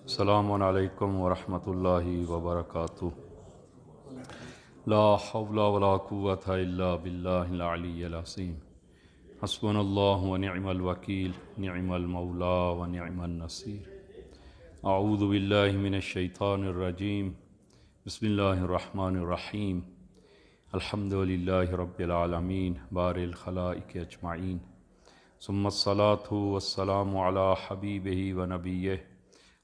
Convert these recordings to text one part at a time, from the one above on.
السلام علیکم ورحمۃ اللہ وبرکاتہ۔ لا حول ولا قوۃ الا باللہ العلی العظیم۔ حسبنا اللہ ونعم الوکیل، نعم المولا ونعم النصیر۔ اعوذ باللہ من الشیطان الرجیم، بسم اللہ الرحمن الرحیم۔ الحمد للہ رب العالمین بارئ الخلائق اجمعین، ثم الصلاۃ والسلام علی حبیبہ ونبیہ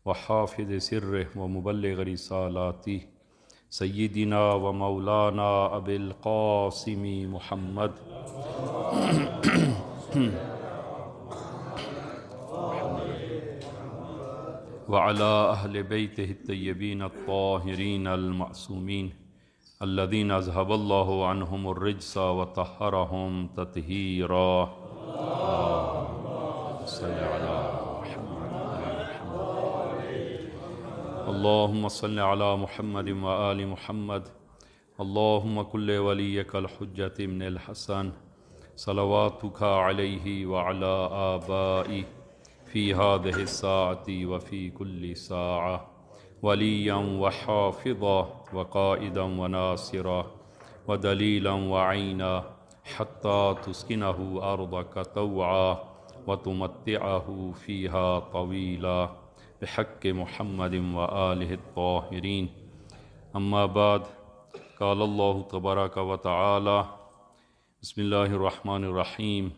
وحافظ سرہ ومبلغ رسالاتہ سیدنا و مولانا ابی القاسم محمد وعلی اہل بیتہ الطیبین الطاہرین المعصومین الذین اذہب اللہ عنہم الرجس وطہرہم تطہیرا۔ صلی علی اللہم صل علی محمد وآل محمد۔ اللہم کل ولیک الحجۃ ابن الحسن صلواتک علیہ وعلی آبائی فی ہذہ الساعۃ وفی کل ساعہ ولیا وحافظا وقائدا وناصرا ودلیلا وعینا حتی تسکنہ ارضک طوعا وتمتعہ فیہا طویلا بحق محمد وآلہ الطاہرین۔ اما بعد، قال اللہ تبارک و تعالی بسم اللہ الرحمن الرحیم،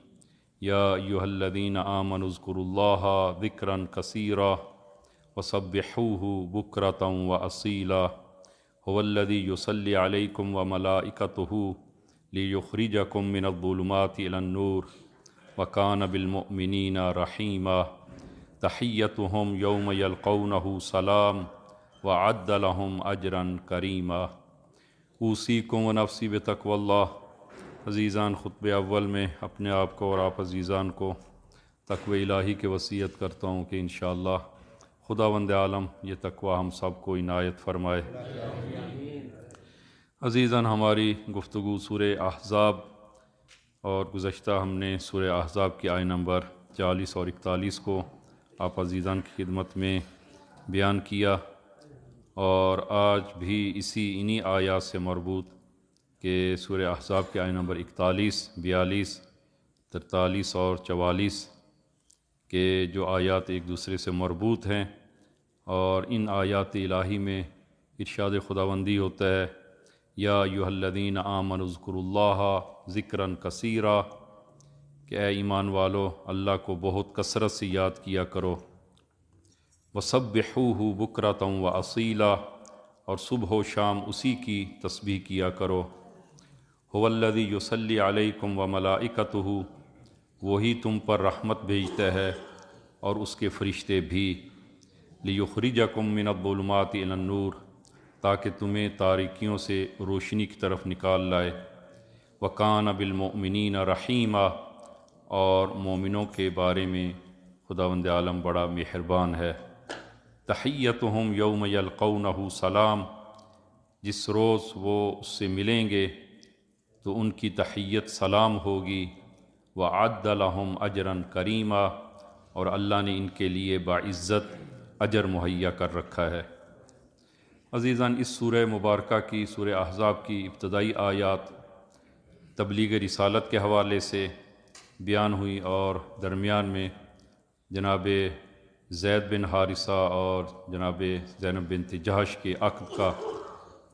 یا ایہا الذین آمنوا اذکروا اللہ ذکرا کثیرا وسبحوہ بکرۃ واصیلا، هو الذی یصلی علیکم وملائکتہ لیخرجکم من الظلمات الی النور وکان بالمؤمنین رحیما، تحیتہم یوم یلقونہ سلام وعد لہم اجرا کریما۔ اوصیکم ونفسی بتقوی اللہ۔ عزیزان، خطبہ اول میں اپنے آپ کو اور آپ عزیزان کو تقوی الہی کی وصیت کرتا ہوں کہ انشاءاللہ خداوند عالم یہ تقوی ہم سب کو عنایت فرمائے۔ عزیزان، ہماری گفتگو سورہ احزاب، اور گزشتہ ہم نے سورہ احزاب کی آیہ نمبر 40 اور 41 کو آپ عزیزان کی خدمت میں بیان کیا، اور آج بھی انہی آیات سے مربوط کہ سورہ احزاب کے آیہ نمبر 41، 42، 43 اور 44 کے جو آیات ایک دوسرے سے مربوط ہیں، اور ان آیات الہی میں ارشاد خداوندی ہوتا ہے یا ایھا الذین آمنوا اذکروا اللہ ذکرا کثیرا، کہ اے ایمان والو اللہ کو بہت کثرت سے یاد کیا کرو، وسبحوہ بکرۃ واصیلا، اور صبح و شام اسی کی تسبیح کیا کرو، هو الذی یصلی علیکم وملائکتہ، وہی تم پر رحمت بھیجتا ہے اور اس کے فرشتے بھی، لیخرجکم من الظلمات الی النور، تاکہ تمہیں تاریکیوں سے روشنی کی طرف نکال لائے، وکان بالمؤمنین رحیما، اور مومنوں کے بارے میں خداوند عالم بڑا مہربان ہے۔ تحیتہم یوم یلقونہ سلام، جس روز وہ اس سے ملیں گے تو ان کی تحیت سلام ہوگی، وعد لہم اجرا کریما، اور اللہ نے ان کے لیے باعزت اجر مہیا کر رکھا ہے۔ عزیزان، اس سورہ مبارکہ کی، سورہ احزاب کی ابتدائی آیات تبلیغ رسالت کے حوالے سے بیان ہوئی، اور درمیان میں جناب زید بن حارثہ اور جناب زینب بنت جہش کے عقد کا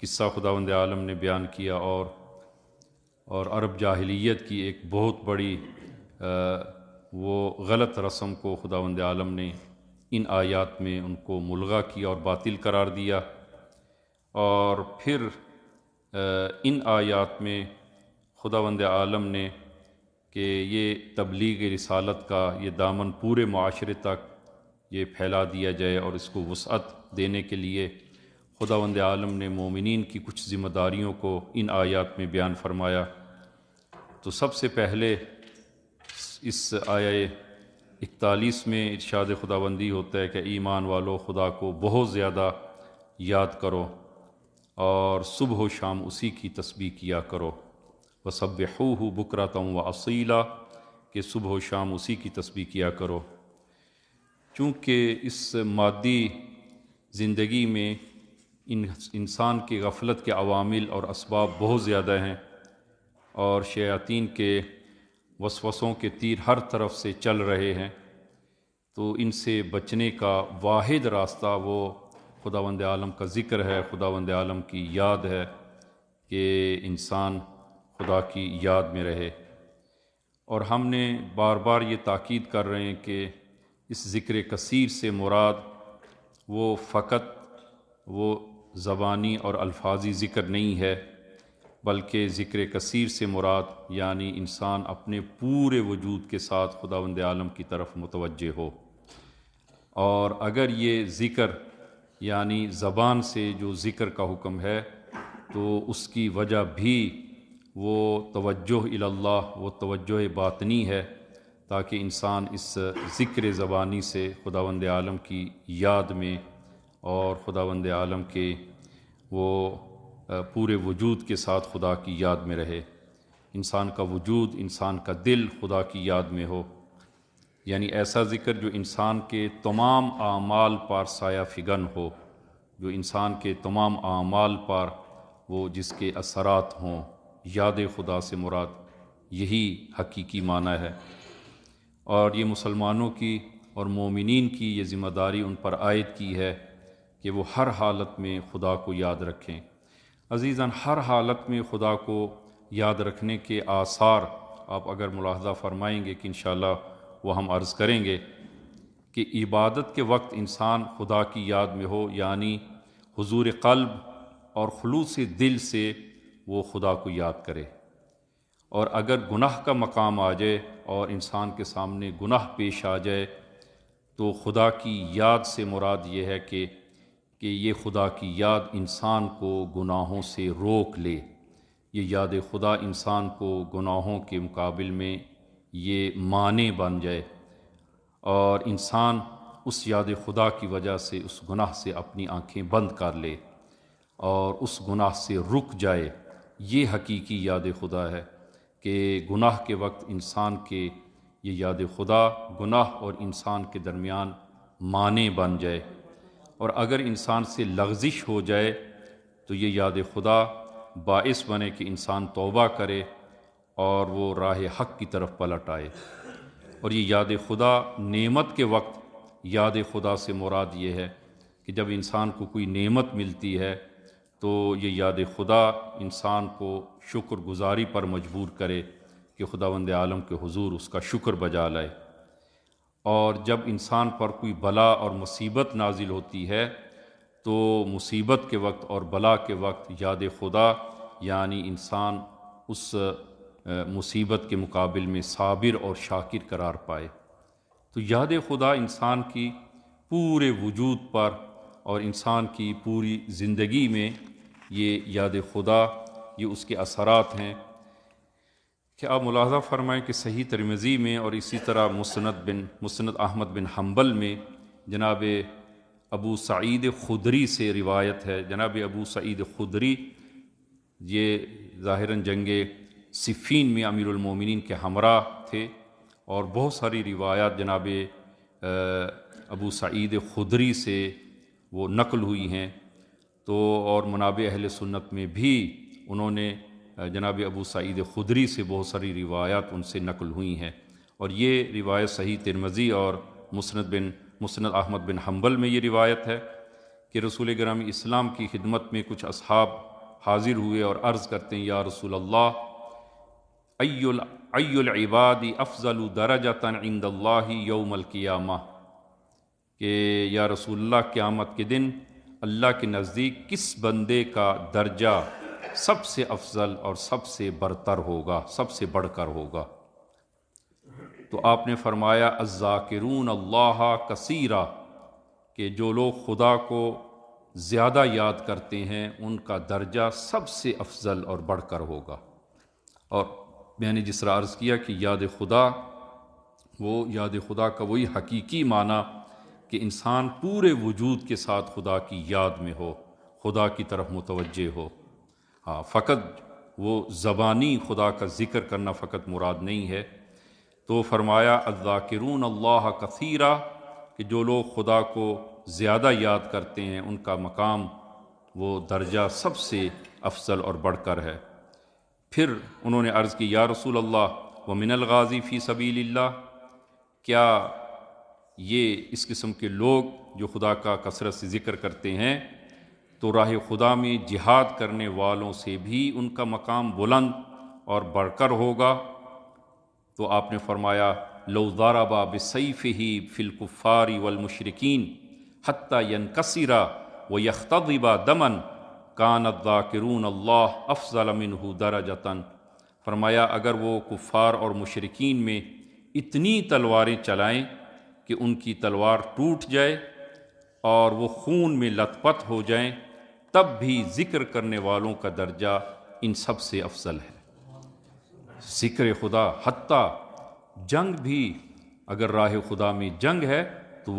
قصہ خداوند عالم نے بیان کیا، اور عرب جاہلیت کی ایک بہت بڑی وہ غلط رسم کو خداوند عالم نے ان آیات میں ان کو ملغا کیا اور باطل قرار دیا، اور پھر ان آیات میں خداوند عالم نے کہ یہ تبلیغ رسالت کا یہ دامن پورے معاشرے تک یہ پھیلا دیا جائے، اور اس کو وسعت دینے کے لیے خداوند عالم نے مومنین کی کچھ ذمہ داریوں کو ان آیات میں بیان فرمایا۔ تو سب سے پہلے اس آیہ 41 میں ارشاد خداوندی ہوتا ہے کہ ایمان والو خدا کو بہت زیادہ یاد کرو اور صبح و شام اسی کی تسبیح کیا کرو، وسبحوہ بکرۃ و اصیلا، کہ صبح و شام اسی کی تسبیح کیا کرو۔ چونکہ اس مادی زندگی میں انسان کی غفلت کے عوامل اور اسباب بہت زیادہ ہیں، اور شیاطین کے وسوسوں کے تیر ہر طرف سے چل رہے ہیں، تو ان سے بچنے کا واحد راستہ وہ خداوند عالم کا ذکر ہے، خداوند عالم کی یاد ہے، کہ انسان خدا کی یاد میں رہے۔ اور ہم نے بار بار یہ تاکید کر رہے ہیں کہ اس ذکر کثیر سے مراد وہ فقط وہ زبانی اور الفاظی ذکر نہیں ہے، بلکہ ذکر کثیر سے مراد یعنی انسان اپنے پورے وجود کے ساتھ خداوند عالم کی طرف متوجہ ہو۔ اور اگر یہ ذکر یعنی زبان سے جو ذکر کا حکم ہے، تو اس کی وجہ بھی وہ توجہ الی اللہ، وہ توجہ باطنی ہے، تاکہ انسان اس ذکر زبانی سے خداوند عالم کی یاد میں اور خداوند عالم کے وہ پورے وجود کے ساتھ خدا کی یاد میں رہے، انسان کا وجود، انسان کا دل خدا کی یاد میں ہو، یعنی ایسا ذکر جو انسان کے تمام اعمال پر سایہ فگن ہو، جو انسان کے تمام اعمال پر وہ جس کے اثرات ہوں۔ یاد خدا سے مراد یہی حقیقی معنی ہے، اور یہ مسلمانوں کی اور مومنین کی یہ ذمہ داری ان پر عائد کی ہے کہ وہ ہر حالت میں خدا کو یاد رکھیں۔ عزیزاً، ہر حالت میں خدا کو یاد رکھنے کے آثار آپ اگر ملاحظہ فرمائیں گے کہ انشاءاللہ وہ ہم عرض کریں گے کہ عبادت کے وقت انسان خدا کی یاد میں ہو، یعنی حضور قلب اور خلوص دل سے وہ خدا کو یاد کرے، اور اگر گناہ کا مقام آ جائے اور انسان کے سامنے گناہ پیش آ جائے، تو خدا کی یاد سے مراد یہ ہے کہ یہ خدا کی یاد انسان کو گناہوں سے روک لے، یہ یاد خدا انسان کو گناہوں کے مقابل میں یہ مانع بن جائے، اور انسان اس یاد خدا کی وجہ سے اس گناہ سے اپنی آنکھیں بند کر لے اور اس گناہ سے رک جائے۔ یہ حقیقی یاد خدا ہے کہ گناہ کے وقت انسان کے یہ یاد خدا گناہ اور انسان کے درمیان مانع بن جائے، اور اگر انسان سے لغزش ہو جائے تو یہ یاد خدا باعث بنے کہ انسان توبہ کرے اور وہ راہ حق کی طرف پلٹ آئے۔ اور یہ یاد خدا نعمت کے وقت یاد خدا سے مراد یہ ہے کہ جب انسان کو کوئی نعمت ملتی ہے تو یہ یاد خدا انسان کو شکر گزاری پر مجبور کرے کہ خداوند عالم کے حضور اس کا شکر بجا لائے۔ اور جب انسان پر کوئی بلا اور مصیبت نازل ہوتی ہے تو مصیبت کے وقت اور بلا کے وقت یاد خدا یعنی انسان اس مصیبت کے مقابل میں صابر اور شاکر قرار پائے۔ تو یاد خدا انسان کی پورے وجود پر اور انسان کی پوری زندگی میں یہ یاد خدا یہ اس کے اثرات ہیں کہ آپ ملاحظہ فرمائیں کہ صحیح ترمذی میں اور اسی طرح مسند احمد بن حنبل میں جناب ابو سعید خدری سے روایت ہے۔ جناب ابو سعید خدری یہ ظاہراً جنگ صفین میں امیر المومنین کے ہمراہ تھے، اور بہت ساری روایات جناب ابو سعید خدری سے وہ نقل ہوئی ہیں، تو اور منابع اہل سنت میں بھی انہوں نے جناب ابو سعید خدری سے بہت ساری روایات ان سے نقل ہوئی ہیں، اور یہ روایت صحیح ترمذی اور مسند احمد بن حنبل میں یہ روایت ہے کہ رسول گرامی اسلام کی خدمت میں کچھ اصحاب حاضر ہوئے اور عرض کرتے ہیں، یا رسول اللہ، ای العباد افضل درجۃ عند اللہ یوم القیامہ، کہ یا رسول اللہ قیامت کے دن اللہ کے نزدیک کس بندے کا درجہ سب سے افضل اور سب سے برتر ہوگا، سب سے بڑھ کر ہوگا؟ تو آپ نے فرمایا الذاکرون اللہ کثیرا، کہ جو لوگ خدا کو زیادہ یاد کرتے ہیں ان کا درجہ سب سے افضل اور بڑھ کر ہوگا۔ اور میں نے جس طرح عرض کیا کہ یاد خدا، وہ یاد خدا کا وہی حقیقی معنی کہ انسان پورے وجود کے ساتھ خدا کی یاد میں ہو، خدا کی طرف متوجہ ہو۔ ہاں، فقط وہ زبانی خدا کا ذکر کرنا فقط مراد نہیں ہے۔ تو فرمایا الذاکرون اللہ کثیرا، کہ جو لوگ خدا کو زیادہ یاد کرتے ہیں ان کا مقام، وہ درجہ سب سے افضل اور بڑھ کر ہے۔ پھر انہوں نے عرض کی یا رسول اللہ ومن الغازی فی سبیل اللہ، کیا یہ اس قسم کے لوگ جو خدا کا کثرت سے ذکر کرتے ہیں تو راہ خدا میں جہاد کرنے والوں سے بھی ان کا مقام بلند اور بڑھ کر ہوگا؟ تو آپ نے فرمایا لو ضرب بسیفہ فی الکفار والمشرکین حتی ینکسر ویختضب دما کان الذاکرون اللہ افضل منہ درجۃ۔ فرمایا اگر وہ کفار اور مشرکین میں اتنی تلواریں چلائیں کہ ان کی تلوار ٹوٹ جائے اور وہ خون میں لت پت ہو جائیں، تب بھی ذکر کرنے والوں کا درجہ ان سب سے افضل ہے۔ ذکر خدا، حتیٰ جنگ بھی اگر راہ خدا میں جنگ ہے تو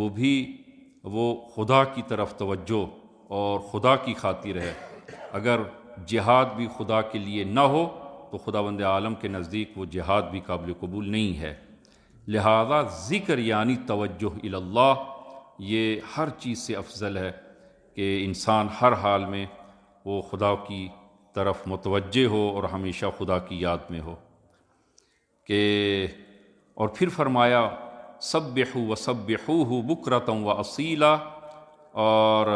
وہ خدا کی طرف توجہ اور خدا کی خاطر ہے۔ اگر جہاد بھی خدا کے لیے نہ ہو تو خداوند عالم کے نزدیک وہ جہاد بھی قابل قبول نہیں ہے۔ لہذا ذکر یعنی توجہ الی اللہ، یہ ہر چیز سے افضل ہے کہ انسان ہر حال میں وہ خدا کی طرف متوجہ ہو اور ہمیشہ خدا کی یاد میں ہو۔ اور پھر فرمایا سبحوا وسبحوہ بکرۃ واصیلا، اور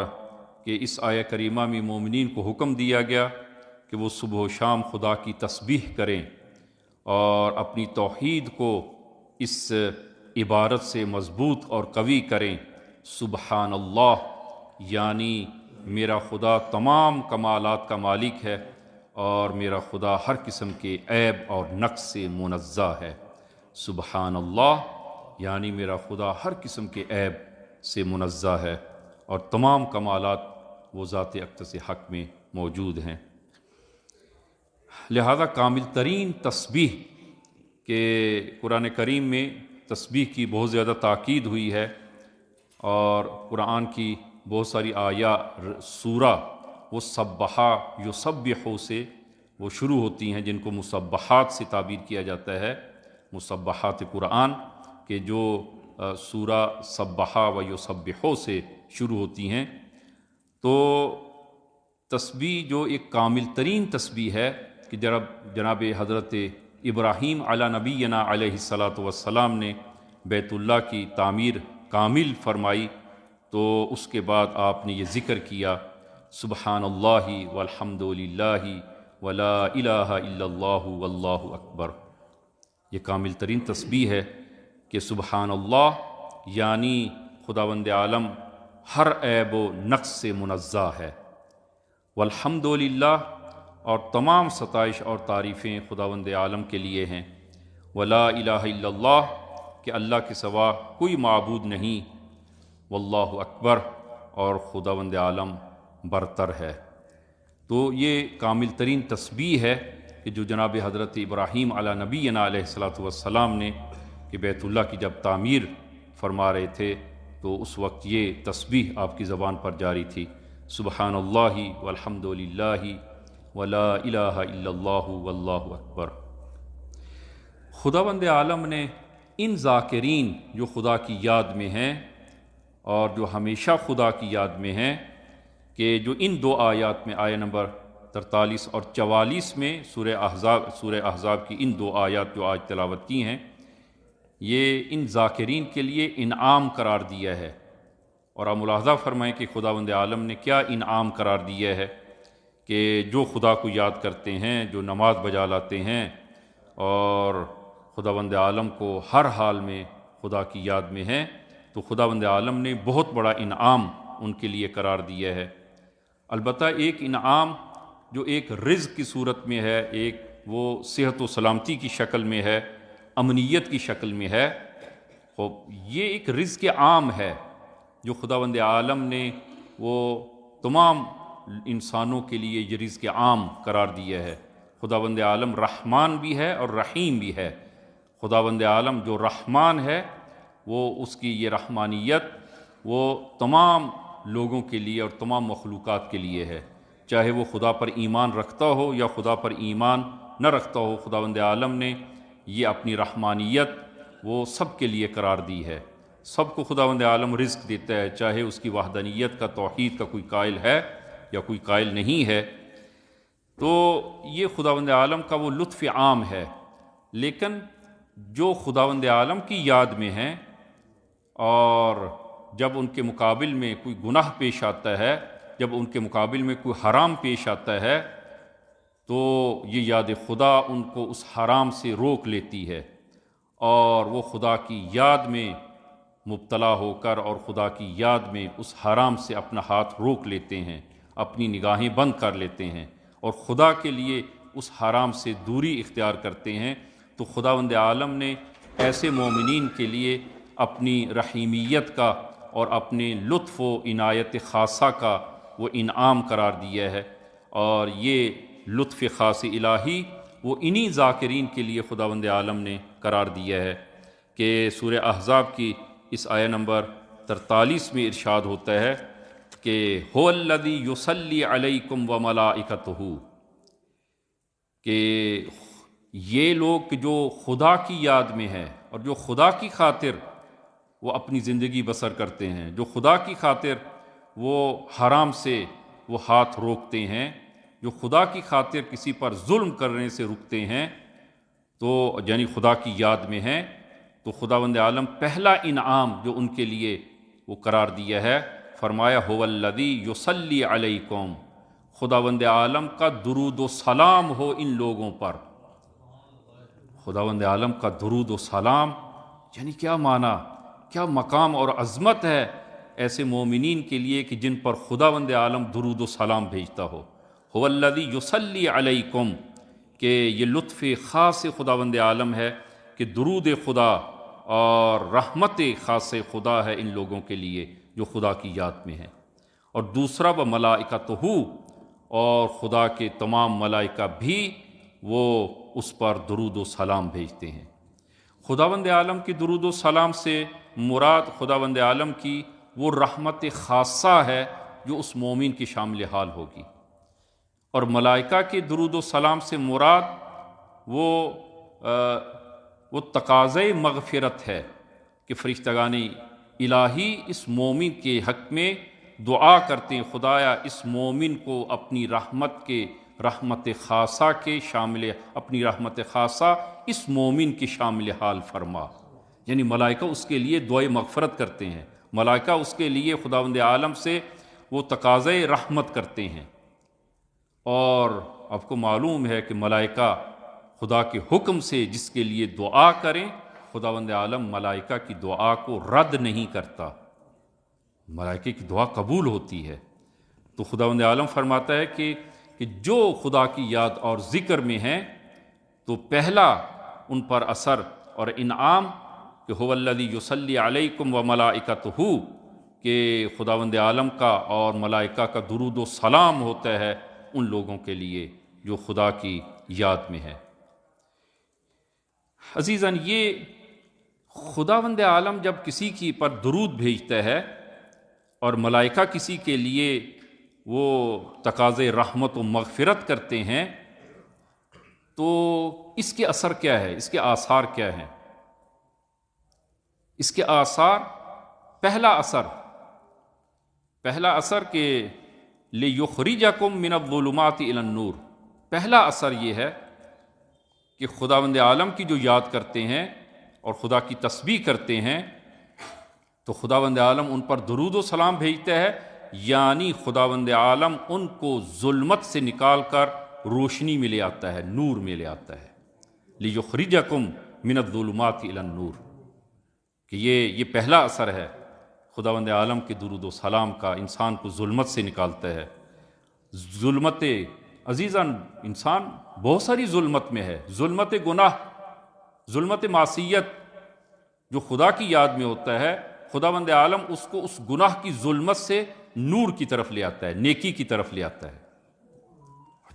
کہ اس آیہ کریمہ میں مومنین کو حکم دیا گیا کہ وہ صبح و شام خدا کی تسبیح کریں اور اپنی توحید کو اس عبارت سے مضبوط اور قوی کریں، سبحان اللہ، یعنی میرا خدا تمام کمالات کا مالک ہے اور میرا خدا ہر قسم کے عیب اور نقص سے منزہ ہے۔ سبحان اللہ یعنی میرا خدا ہر قسم کے عیب سے منزہ ہے اور تمام کمالات وہ ذات اقدس حق میں موجود ہیں۔ لہذا کامل ترین تسبیح، کہ قرآن کریم میں تسبیح کی بہت زیادہ تاکید ہوئی ہے، اور قرآن کی بہت ساری سورہ وہ سبحا یسبحو سے وہ شروع ہوتی ہیں، جن کو مسبحات سے تعبیر کیا جاتا ہے، مسبحات قرآن، کہ جو سورہ سبحا و یسبحو سے شروع ہوتی ہیں۔ تو تسبیح جو ایک کامل ترین تسبیح ہے، کہ جناب حضرت ابراہیم علی نبینا علیہ الصلاۃ والسلام نے بیت اللہ کی تعمیر کامل فرمائی تو اس کے بعد آپ نے یہ ذکر کیا سبحان اللہ والحمد للہ ولا الہ الا اللہ واللہ اکبر۔ یہ کامل ترین تسبیح ہے کہ سبحان اللہ یعنی خداوند عالم ہر عیب و نقص سے منزہ ہے، والحمد للہ، اور تمام ستائش اور تعریفیں خداوند عالم کے لیے ہیں، ولا الہ الا اللہ، کہ اللہ کے سوا کوئی معبود نہیں، واللہ اکبر، اور خداوند عالم برتر ہے۔ تو یہ کامل ترین تسبیح ہے کہ جو جناب حضرت ابراہیم علی نبینا علیہ الصلاۃ والسلام نے کہ بیت اللہ کی جب تعمیر فرما رہے تھے تو اس وقت یہ تسبیح آپ کی زبان پر جاری تھی، سبحان اللہ والحمد للہ ولا الہ الا اللہ واللہ اکبر۔ خداوند عالم نے ان ذاکرین جو خدا کی یاد میں ہیں اور جو ہمیشہ خدا کی یاد میں ہیں، کہ جو ان دو آیات میں آیہ نمبر 43 اور 44 میں سورہ احزاب کی ان دو آیات جو آج تلاوت کی ہیں، یہ ان ذاکرین کے لیے انعام قرار دیا ہے۔ اور آپ ملاحظہ فرمائیں کہ خداوند عالم نے کیا انعام قرار دیا ہے، کہ جو خدا کو یاد کرتے ہیں، جو نماز بجا لاتے ہیں اور خداوند عالم کو ہر حال میں خدا کی یاد میں ہیں، تو خداوند عالم نے بہت بڑا انعام ان کے لیے قرار دیا ہے۔ البتہ ایک انعام جو ایک رزق کی صورت میں ہے، ایک وہ صحت و سلامتی کی شکل میں ہے، امنیت کی شکل میں ہے، یہ ایک رزق عام ہے جو خداوند عالم نے وہ تمام انسانوں کے لیے یہ رزق عام قرار دیا ہے۔ خداوند عالم رحمان بھی ہے اور رحیم بھی ہے۔ خداوند عالم جو رحمان ہے وہ اس کی یہ رحمانیت وہ تمام لوگوں کے لیے اور تمام مخلوقات کے لیے ہے، چاہے وہ خدا پر ایمان رکھتا ہو یا خدا پر ایمان نہ رکھتا ہو، خداوند عالم نے یہ اپنی رحمانیت وہ سب کے لیے قرار دی ہے۔ سب کو خداوند عالم رزق دیتا ہے، چاہے اس کی وحدانیت کا توحید کا کوئی قائل ہے یا کوئی قائل نہیں ہے۔ تو یہ خداوند عالم کا وہ لطف عام ہے، لیکن جو خداوند عالم کی یاد میں ہیں اور جب ان کے مقابل میں کوئی گناہ پیش آتا ہے، جب ان کے مقابل میں کوئی حرام پیش آتا ہے، تو یہ یاد خدا ان کو اس حرام سے روک لیتی ہے اور وہ خدا کی یاد میں مبتلا ہو کر اور خدا کی یاد میں اس حرام سے اپنا ہاتھ روک لیتے ہیں، اپنی نگاہیں بند کر لیتے ہیں اور خدا کے لیے اس حرام سے دوری اختیار کرتے ہیں۔ تو خداوند عالم نے ایسے مومنین کے لیے اپنی رحیمیت کا اور اپنے لطف و عنایت خاصہ کا وہ انعام قرار دیا ہے، اور یہ لطف خاص الہی وہ انہی ذاکرین کے لیے خداوند عالم نے قرار دیا ہے کہ سورہ احزاب کی اس آیہ نمبر 43 میں ارشاد ہوتا ہے کہ هو الذی یصلی علیکم وملائکتہ، کہ یہ لوگ جو خدا کی یاد میں ہیں اور جو خدا کی خاطر وہ اپنی زندگی بسر کرتے ہیں، جو خدا کی خاطر وہ حرام سے وہ ہاتھ روکتے ہیں، جو خدا کی خاطر کسی پر ظلم کرنے سے رکتے ہیں، تو یعنی خدا کی یاد میں ہیں، تو خداوند عالم پہلا انعام جو ان کے لیے وہ قرار دیا ہے، فرمایا هو الذی یصلی علیکم، خداوند عالم کا درود و سلام ہو ان لوگوں پر۔ خداوند عالم کا درود و سلام یعنی کیا معنی، کیا مقام اور عظمت ہے ایسے مومنین کے لیے کہ جن پر خداوند عالم درود و سلام بھیجتا ہو۔ هو الذی یصلی علیکم، کہ یہ لطف خاص خداوند عالم ہے کہ درود خدا اور رحمت خاص خدا ہے ان لوگوں کے لیے جو خدا کی یاد میں ہیں۔ اور دوسرا وہ ملائکتہ، اور خدا کے تمام ملائکہ بھی وہ اس پر درود و سلام بھیجتے ہیں۔ خداوند عالم کی درود و سلام سے مراد خداوند عالم کی وہ رحمت خاصہ ہے جو اس مومن کی شامل حال ہوگی، اور ملائکہ کے درود و سلام سے مراد وہ تقاضۂ مغفرت ہے کہ فرشتگان الہی اس مومن کے حق میں دعا کرتے ہیں، خدایا اس مومن کو اپنی رحمت خاصہ کے شامل، اپنی رحمت خاصہ اس مومن کی شامل حال فرما۔ یعنی ملائکہ اس کے لیے دعائے مغفرت کرتے ہیں، ملائکہ اس کے لیے خداوند عالم سے وہ تقاضۂ رحمت کرتے ہیں۔ اور آپ کو معلوم ہے کہ ملائکہ خدا کے حکم سے جس کے لیے دعا کریں، خداوند عالم ملائکہ کی دعا کو رد نہیں کرتا، ملائکہ کی دعا قبول ہوتی ہے۔ تو خداوند عالم فرماتا ہے کہ جو خدا کی یاد اور ذکر میں ہیں تو پہلا ان پر اثر اور انعام کہ هو الذی یصلی علیکم وملائکتہ، کہ خداوند عالم کا اور ملائکہ کا درود و سلام ہوتا ہے ان لوگوں کے لیے جو خدا کی یاد میں ہے۔ عزیزاً، یہ خداوند عالم جب کسی کی پر درود بھیجتا ہے اور ملائکہ کسی کے لیے وہ تقاضے رحمت و مغفرت کرتے ہیں، تو اس کے اثر کیا ہے، اس کے آثار کیا ہیں؟ اس کے آثار، پہلا اثر کہ لِيُخْرِجَكُم مِّنَ الظُّلُمَاتِ إِلَى النُّورِ، پہلا اثر یہ ہے کہ خداوند عالم کی جو یاد کرتے ہیں اور خدا کی تسبیح کرتے ہیں تو خداوند عالم ان پر درود و سلام بھیجتا ہے، یعنی خداوند عالم ان کو ظلمت سے نکال کر روشنی میں لے آتا ہے، نور میں لے آتا ہے۔ لِيُخْرِجَكُم مِّنَ الظُّلُمَاتِ إِلَى النُّورِ، کہ یہ پہلا اثر ہے خداوند عالم کے درود و سلام کا انسان کو ظلمت سے نکالتا ہے۔ ظلمت عزیزاً انسان بہت ساری ظلمت میں ہے، ظلمت گناہ، ظلمت معصیت، جو خدا کی یاد میں ہوتا ہے خداوند عالم اس کو اس گناہ کی ظلمت سے نور کی طرف لے آتا ہے، نیکی کی طرف لے آتا ہے۔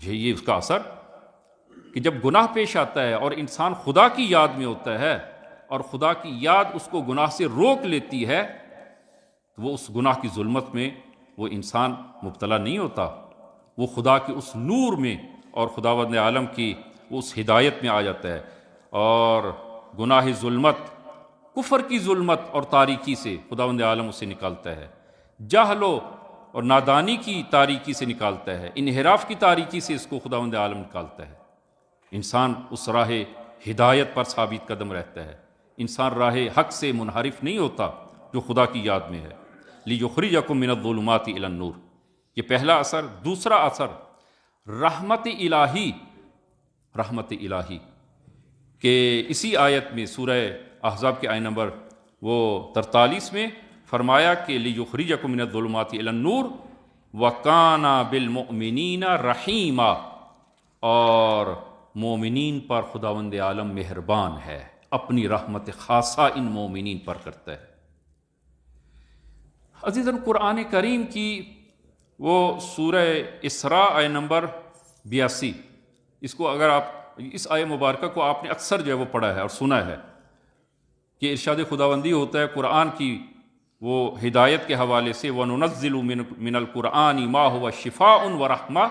یہ اس کا اثر کہ جب گناہ پیش آتا ہے اور انسان خدا کی یاد میں ہوتا ہے اور خدا کی یاد اس کو گناہ سے روک لیتی ہے، تو وہ اس گناہ کی ظلمت میں وہ انسان مبتلا نہیں ہوتا، وہ خدا کے اس نور میں اور خداوند عالم کی اس ہدایت میں آ جاتا ہے، اور گناہ ظلمت، کفر کی ظلمت اور تاریکی سے خداوند عالم اسے نکالتا ہے، جہل اور نادانی کی تاریکی سے نکالتا ہے، انحراف کی تاریکی سے اس کو خداوند عالم نکالتا ہے۔ انسان اس راہ ہدایت پر ثابت قدم رہتا ہے، انسان راہ حق سے منحرف نہیں ہوتا جو خدا کی یاد میں ہے۔ لِيُخْرِجَكُم مِّنَ الظُّلُمَاتِ إِلَى النُّورِ، یہ پہلا اثر۔ دوسرا اثر رحمت الہی، رحمت الہی کہ اسی آیت میں سورہ احزاب کے آیت نمبر 43 میں فرمایا کہ لِيُخْرِجَكُم مِّنَ الظُّلُمَاتِ إِلَى النُّورِ وَكَانَ بِالْمُؤْمِنِينَ رَحِيمًا، اور مومنین پر خداوند عالم مہربان ہے، اپنی رحمت خاصہ ان مومنین پر کرتا ہے۔ عزیزاً قرآن کریم کی وہ سورہ اسراء آیت نمبر 82، اس کو اگر آپ اس آیت مبارکہ کو آپ نے اکثر جو ہے وہ پڑھا ہے اور سنا ہے کہ ارشاد خداوندی ہوتا ہے قرآن کی وہ ہدایت کے حوالے سے، وَنُنَزِّلُ مِنَ الْقُرْآنِ مَا هُوَ شِفَاءٌ وَرَحْمَةٌ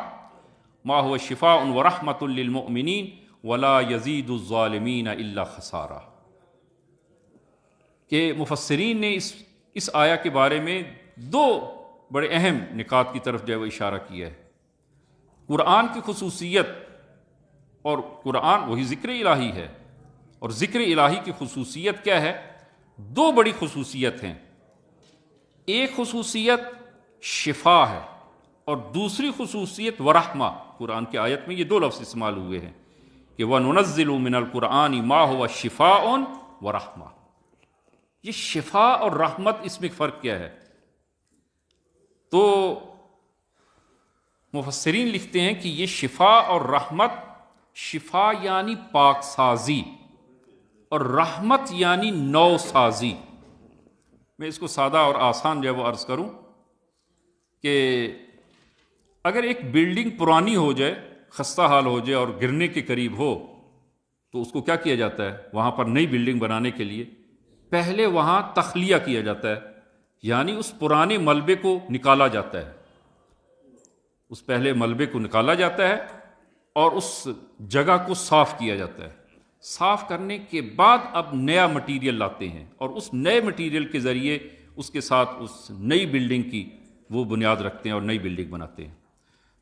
مَا هُوَ شِفَاءٌ وَرَحْمَةٌ لِّلْمُؤْمِنِينَ وَلَا يَزِيدُ الظَّالِمِينَ إِلَّا خَسَارًا، کہ مفسرین نے اس آیہ کے بارے میں دو بڑے اہم نکات کی طرف جو ہے وہ اشارہ کیا ہے۔ قرآن کی خصوصیت، اور قرآن وہی ذکر الہی ہے، اور ذکر الہی کی خصوصیت کیا ہے؟ دو بڑی خصوصیت ہیں، ایک خصوصیت شفا ہے اور دوسری خصوصیت ورحمہ۔ قرآن کی آیت میں یہ دو لفظ استعمال ہوئے ہیں کہ وَنُنَزِّلُ مِنَ الْقُرْآنِ مَا هُوَ شِفَاءٌ وَرَحْمَةٌ۔ یہ شفا اور رحمت، اس میں فرق کیا ہے؟ تو مفسرین لکھتے ہیں کہ یہ شفا اور رحمت، شفا یعنی پاک سازی اور رحمت یعنی نو سازی۔ میں اس کو سادہ اور آسان جو ہے وہ عرض کروں کہ اگر ایک بلڈنگ پرانی ہو جائے، خستہ حال ہو جائے اور گرنے کے قریب ہو، تو اس کو کیا کیا جاتا ہے؟ وہاں پر نئی بلڈنگ بنانے کے لیے پہلے وہاں تخلیہ کیا جاتا ہے، یعنی اس پرانے ملبے کو نکالا جاتا ہے، اس پہلے ملبے کو نکالا جاتا ہے اور اس جگہ کو صاف کیا جاتا ہے۔ صاف کرنے کے بعد اب نیا مٹیریل لاتے ہیں اور اس نئے مٹیریل کے ذریعے اس کے ساتھ اس نئی بلڈنگ کی وہ بنیاد رکھتے ہیں اور نئی بلڈنگ بناتے ہیں۔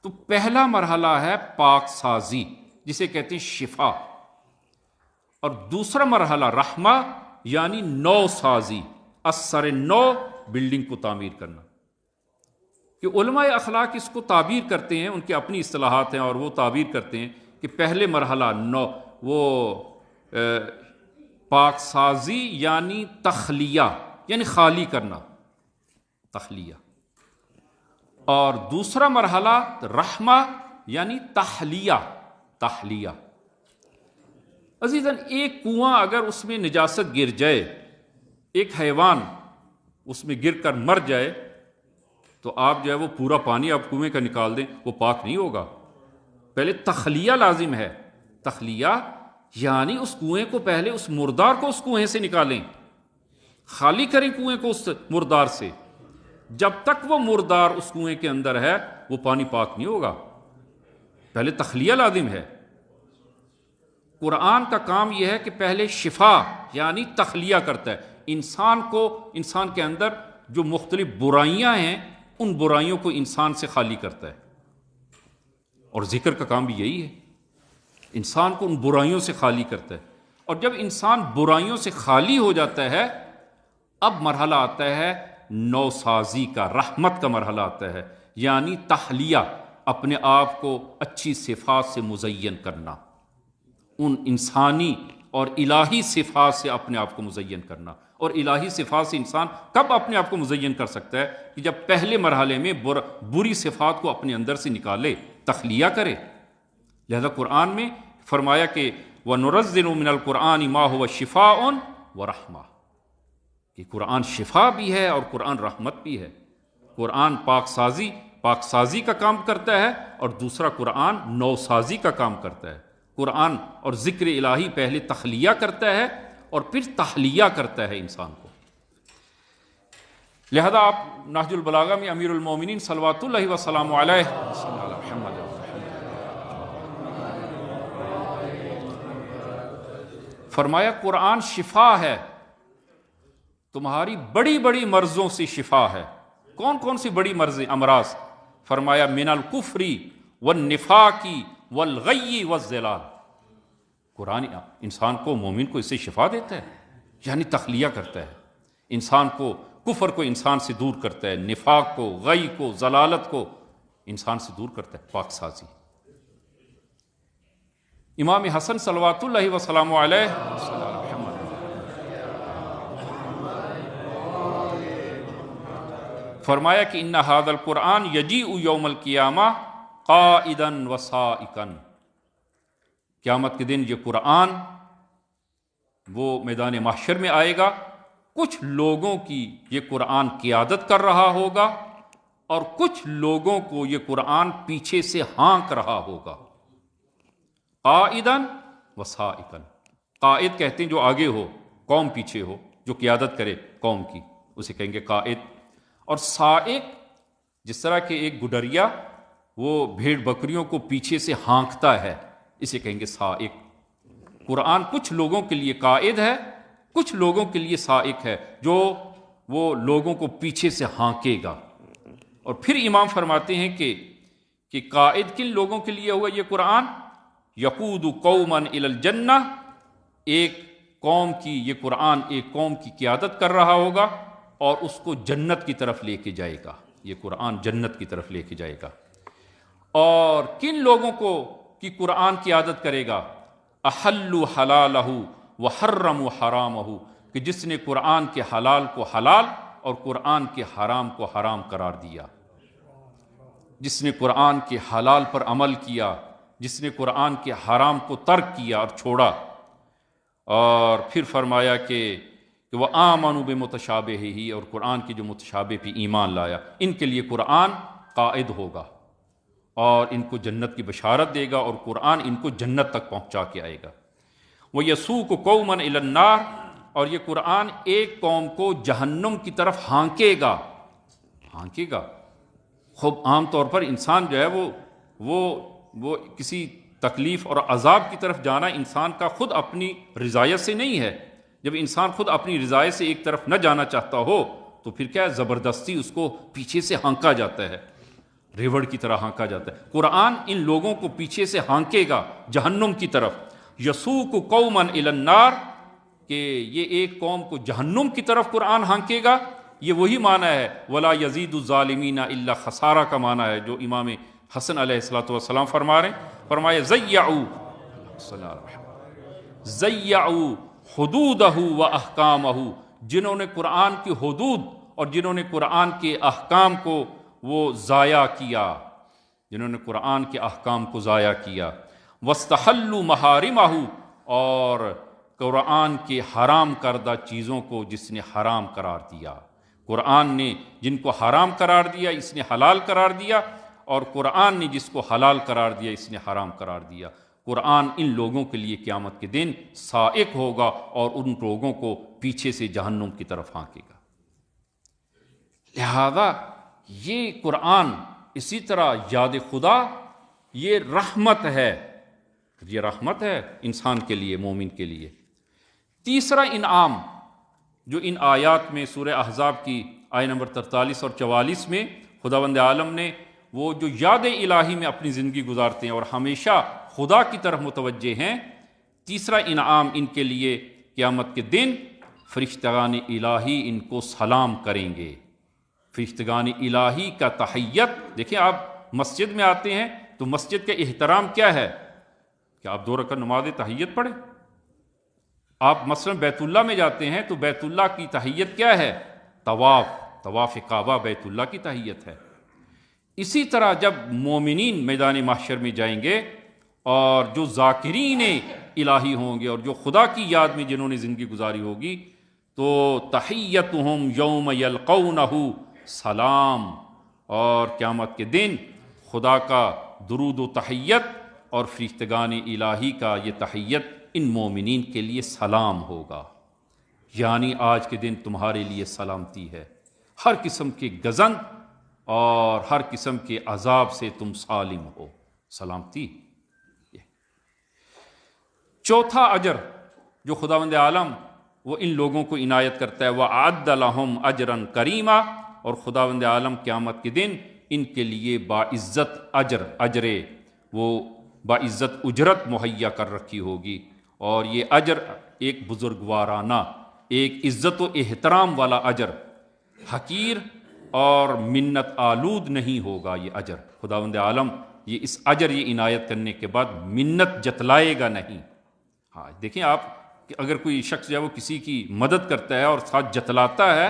تو پہلا مرحلہ ہے پاک سازی، جسے کہتے ہیں شفا، اور دوسرا مرحلہ رحمہ یعنی نو سازی، اثر نو بلڈنگ کو تعمیر کرنا۔ کہ علماء اخلاق اس کو تعبیر کرتے ہیں، ان کی اپنی اصطلاحات ہیں اور وہ تعبیر کرتے ہیں کہ پہلے مرحلہ نو وہ پاک سازی یعنی تخلیہ، یعنی خالی کرنا، تخلیہ، اور دوسرا مرحلہ رحمہ یعنی تحلیہ، تحلیہ۔ عزیزاً ایک کنواں اگر اس میں نجاست گر جائے، ایک حیوان اس میں گر کر مر جائے، تو آپ جو ہے وہ پورا پانی آپ کنویں کا نکال دیں، وہ پاک نہیں ہوگا۔ پہلے تخلیہ لازم ہے، تخلیہ یعنی اس کنویں کو پہلے اس مردار کو اس کنویں سے نکالیں، خالی کریں کنویں کو اس مردار سے۔ جب تک وہ مردار اس کنویں کے اندر ہے وہ پانی پاک نہیں ہوگا، پہلے تخلیہ لازم ہے۔ قرآن کا کام یہ ہے کہ پہلے شفا یعنی تخلیہ کرتا ہے، انسان کو، انسان کے اندر جو مختلف برائیاں ہیں ان برائیوں کو انسان سے خالی کرتا ہے، اور ذکر کا کام بھی یہی ہے، انسان کو ان برائیوں سے خالی کرتا ہے۔ اور جب انسان برائیوں سے خالی ہو جاتا ہے، اب مرحلہ آتا ہے نو سازی کا، رحمت کا مرحلہ آتا ہے، یعنی تحلیہ، اپنے آپ کو اچھی صفات سے مزین کرنا، ان انسانی اور الہی صفات سے اپنے آپ کو مزین کرنا۔ اور الہی صفات سے انسان کب اپنے آپ کو مزین کر سکتا ہے؟ کہ جب پہلے مرحلے میں بری صفات کو اپنے اندر سے نکالے، تخلیہ کرے۔ لہذا قرآن میں فرمایا کہ وَنُنَزِّلُ مِنَ الْقُرْآنِ مَا هُوَ شِفَاءٌ وَرَحْمَةٌ، کہ قرآن شفا بھی ہے اور قرآن رحمت بھی ہے۔ قرآن پاک سازی کا کام کرتا ہے، اور دوسرا قرآن نو سازی کا کام کرتا ہے۔ قرآن اور ذکر الہی پہلے تخلیہ کرتا ہے اور پھر تحلیہ کرتا ہے انسان کو۔ لہذا آپ نہج البلاغہ میں امیر المومنین صلوات اللہ وسلام علیہ فرمایا قرآن شفا ہے، تمہاری بڑی بڑی مرضوں سے شفا ہے۔ کون کون سی بڑی امراض؟ فرمایا من الکفر والنفاق والغی والضلال۔ قرآن انسان کو، مومن کو اس سے شفا دیتا ہے، یعنی تخلیہ کرتا ہے انسان کو، کفر کو انسان سے دور کرتا ہے، نفاق کو، غی کو، ضلالت کو انسان سے دور کرتا ہے، پاک سازی۔ امام حسن صلوات اللہ وسلام علیہ فرمایا کہ ان ھذا القرآن یجیء یوم القیامہ قائدا وسائقا، قیامت کے دن یہ قرآن وہ میدان محشر میں آئے گا، کچھ لوگوں کی یہ قرآن قیادت کر رہا ہوگا اور کچھ لوگوں کو یہ قرآن پیچھے سے ہانک رہا ہوگا۔ قائدا وسائقا، قائد کہتے ہیں جو آگے ہو، قوم پیچھے ہو، جو قیادت کرے قوم کی، اسے کہیں گے قائد۔ اور سائق جس طرح کہ ایک گڈریا وہ بھیڑ بکریوں کو پیچھے سے ہانکتا ہے، اسے کہیں گے سائق۔ قرآن کچھ لوگوں کے لیے قائد ہے، کچھ لوگوں کے لیے سائق ہے، جو وہ لوگوں کو پیچھے سے ہانکے گا۔ اور پھر امام فرماتے ہیں کہ قائد کن لوگوں کے لیے ہوا یہ قرآن؟ یقود قوما الی الجنہ، ایک قوم کی یہ قرآن ایک قوم کی قیادت کر رہا ہوگا اور اس کو جنت کی طرف لے کے جائے گا، یہ قرآن جنت کی طرف لے کے جائے گا۔ اور کن لوگوں کو کی قرآن قیادت کرے گا؟ احلوا حلالہ وحرموا حرامہ، کہ جس نے قرآن کے حلال کو حلال اور قرآن کے حرام کو حرام قرار دیا، جس نے قرآن کے حلال پر عمل کیا، جس نے قرآن کے حرام کو ترک کیا اور چھوڑا۔ اور پھر فرمایا کہ وہ آمنوا بمتشابہہ، اور قرآن کے جو متشابہ پہ ایمان لایا، ان کے لیے قرآن قائد ہوگا اور ان کو جنت کی بشارت دے گا، اور قرآن ان کو جنت تک پہنچا کے آئے گا۔ وَيَسُوقُ قَوْمًا إِلَى النَّارِ، اور یہ قرآن ایک قوم کو جہنم کی طرف ہانکے گا۔ خوب عام طور پر انسان جو ہے وہ کسی تکلیف اور عذاب کی طرف جانا انسان کا خود اپنی رضایت سے نہیں ہے۔ جب انسان خود اپنی رضایت سے ایک طرف نہ جانا چاہتا ہو تو پھر کیا ہے، زبردستی اس کو پیچھے سے ہانکا جاتا ہے، ریوڑ کی طرح ہانکا جاتا ہے۔ قرآن ان لوگوں کو پیچھے سے ہانکے گا جہنم کی طرف۔ یسوق قوما الی النار، کہ یہ ایک قوم کو جہنم کی طرف قرآن ہانکے گا، یہ وہی معنی ہے ولا یزید الظالمین الا خسارہ کا معنی ہے جو امام حسن علیہ الصلوۃ والسلام فرما رہے ہیں۔ فرمایا ضیعوا حدودہ و احکامہ، جنہوں نے قرآن کی حدود اور جنہوں نے قرآن کے احکام کو وہ ضائع کیا، جنہوں نے قرآن کے احکام کو ضائع کیا۔ واستحلوا محارمہ، اور قرآن کے حرام کردہ چیزوں کو جس نے حرام قرار دیا، قرآن نے جن کو حرام قرار دیا اس نے حلال قرار دیا، اور قرآن نے جس کو حلال قرار دیا اس نے حرام قرار دیا۔ قرآن ان لوگوں کے لیے قیامت کے دن سائق ہوگا اور ان لوگوں کو پیچھے سے جہنم کی طرف ہانکے گا۔ لہذا یہ قرآن اسی طرح یاد خدا، یہ رحمت ہے، یہ رحمت ہے انسان کے لیے، مومن کے لیے۔ تیسرا انعام جو ان آیات میں سورہ احزاب کی آیت نمبر 43 اور 44 میں خداوند عالم نے وہ جو یاد الہی میں اپنی زندگی گزارتے ہیں اور ہمیشہ خدا کی طرف متوجہ ہیں، تیسرا انعام ان کے لیے قیامت کے دن فرشتگان الہی ان کو سلام کریں گے۔ فرشتگان الہی کا تحیت، دیکھیں آپ مسجد میں آتے ہیں تو مسجد کا احترام کیا ہے کہ آپ 2 رکعت نماز تحیت پڑھیں، آپ مثلا بیت اللہ میں جاتے ہیں تو بیت اللہ کی تحیت کیا ہے؟ طواف کعبہ بیت اللہ کی تحیت ہے۔ اسی طرح جب مومنین میدان محشر میں جائیں گے اور جو ذاکرین الہی ہوں گے اور جو خدا کی یاد میں جنہوں نے زندگی گزاری ہوگی، تو تحیتہم یوم یلقونہ سلام، اور قیامت کے دن خدا کا درود و تحیت اور فرشتگان الہی کا یہ تحیت ان مومنین کے لیے سلام ہوگا، یعنی آج کے دن تمہارے لیے سلامتی ہے، ہر قسم کے گزن اور ہر قسم کے عذاب سے تم سالم ہو، سلامتی۔ چوتھا اجر جو خداوند عالم وہ ان لوگوں کو عنایت کرتا ہے، وَأَعَدَّ لَهُمْ أَجْرًا كَرِيمًا، اور خداوند عالم قیامت کے دن ان کے لیے باعزت اجر وہ باعزت اجرت مہیا کر رکھی ہوگی، اور یہ اجر ایک بزرگوارانہ، ایک عزت و احترام والا اجر، حقیر اور منت آلود نہیں ہوگا یہ اجر۔ خداوند عالم یہ اس اجر یہ عنایت کرنے کے بعد منت جتلائے گا نہیں۔ ہاں دیکھیں آپ کہ اگر کوئی شخص جو ہے وہ کسی کی مدد کرتا ہے اور ساتھ جتلاتا ہے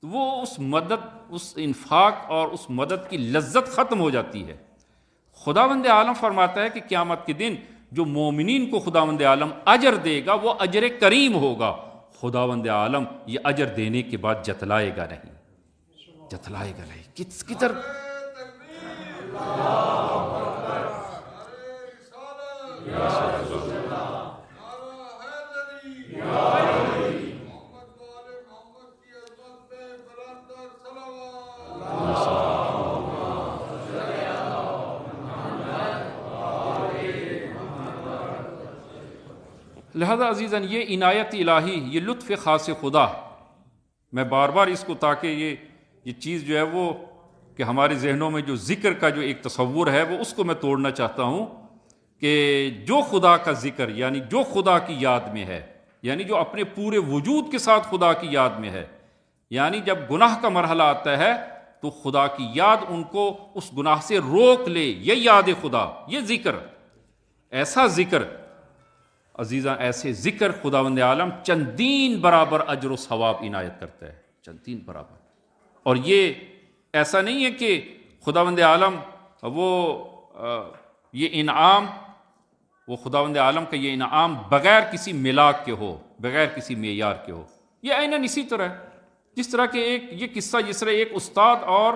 تو وہ اس مدد، اس انفاق اور اس مدد کی لذت ختم ہو جاتی ہے۔ خداوند عالم فرماتا ہے کہ قیامت کے دن جو مومنین کو خداوند عالم اجر دے گا وہ اجر کریم ہوگا، خداوند عالم یہ اجر دینے کے بعد جتلائے گا نہیں، جتلائے گا نہیں۔ کس طرح لہذا عزیزاً یہ عنایت الہی، یہ لطف خاص خدا، میں بار بار اس کو تاکہ یہ چیز جو ہے وہ کہ ہمارے ذہنوں میں جو ذکر کا جو ایک تصور ہے وہ اس کو میں توڑنا چاہتا ہوں کہ جو خدا کا ذکر یعنی جو خدا کی یاد میں ہے، یعنی جو اپنے پورے وجود کے ساتھ خدا کی یاد میں ہے، یعنی جب گناہ کا مرحلہ آتا ہے تو خدا کی یاد ان کو اس گناہ سے روک لے، یہ یاد خدا، یہ ذکر، ایسا ذکر عزیزاں، ایسے ذکر خداوند عالم چندین برابر اجر و ثواب عنایت کرتا ہے، چندین برابر۔ اور یہ ایسا نہیں ہے کہ خداوند عالم وہ یہ انعام، وہ خداوند عالم کا یہ انعام بغیر کسی ملاک کے ہو، بغیر کسی معیار کے ہو۔ یہ عیناً اسی طرح ہے جس طرح کہ یہ قصہ، جس طرح ایک استاد اور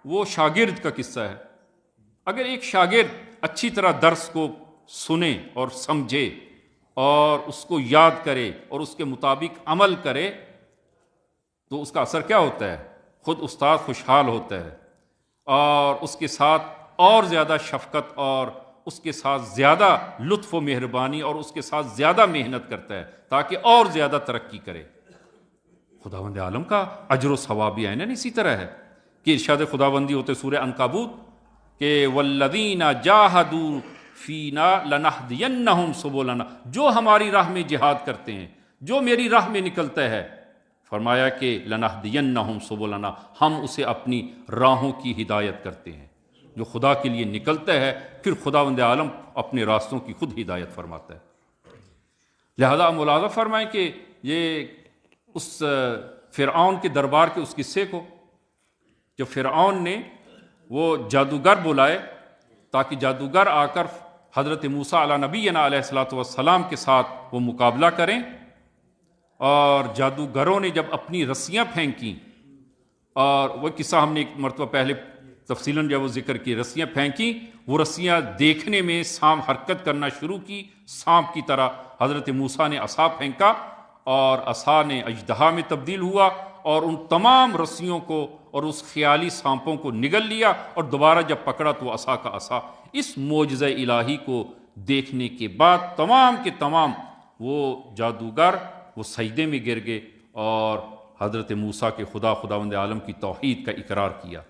وہ شاگرد کا قصہ ہے۔ اگر ایک شاگرد اچھی طرح درس کو سنے اور سمجھے اور اس کو یاد کرے اور اس کے مطابق عمل کرے تو اس کا اثر کیا ہوتا ہے؟ خود استاد خوشحال ہوتا ہے اور اس کے ساتھ اور زیادہ شفقت اور اس کے ساتھ زیادہ لطف و مہربانی اور اس کے ساتھ زیادہ محنت کرتا ہے تاکہ اور زیادہ ترقی کرے۔ خداوند عالم کا اجر و ثواب بھی عیناً اسی طرح ہے کہ ارشاد خداوندی ہوتے سورہ عنکبوت کہ والذین جاہدوا فینا لنہدینہم سبلنا، جو ہماری راہ میں جہاد کرتے ہیں، جو میری راہ میں نکلتا ہے، فرمایا کہ لنہدینہم سبلنا، ہم اسے اپنی راہوں کی ہدایت کرتے ہیں۔ جو خدا کے لیے نکلتا ہے پھر خداوند عالم اپنے راستوں کی خود ہدایت فرماتا ہے۔ لہذا ملاحظہ فرمائیں کہ یہ اس فرعون کے دربار کے اس قصے کو، جو فرعون نے وہ جادوگر بلائے تاکہ جادوگر آ کر حضرت موسیٰ علیہ نبینا علیہ الصلوۃ والسلام کے ساتھ وہ مقابلہ کریں، اور جادوگروں نے جب اپنی رسیاں پھینکیں، اور وہ قصہ ہم نے ایک مرتبہ پہلے تفصیلاً جب وہ ذکر کی، رسیاں پھینکیں، وہ رسیاں دیکھنے میں سانپ حرکت کرنا شروع کی سانپ کی طرح، حضرت موسیٰ نے عصا پھینکا اور عصا نے اژدہا میں تبدیل ہوا اور ان تمام رسیوں کو اور اس خیالی سانپوں کو نگل لیا، اور دوبارہ جب پکڑا تو عصا کا عصا۔ اس معجزہ الہی کو دیکھنے کے بعد تمام کے تمام وہ جادوگر وہ سجدے میں گر گئے اور حضرت موسیٰ کے خداوند عالم کی توحید کا اقرار کیا۔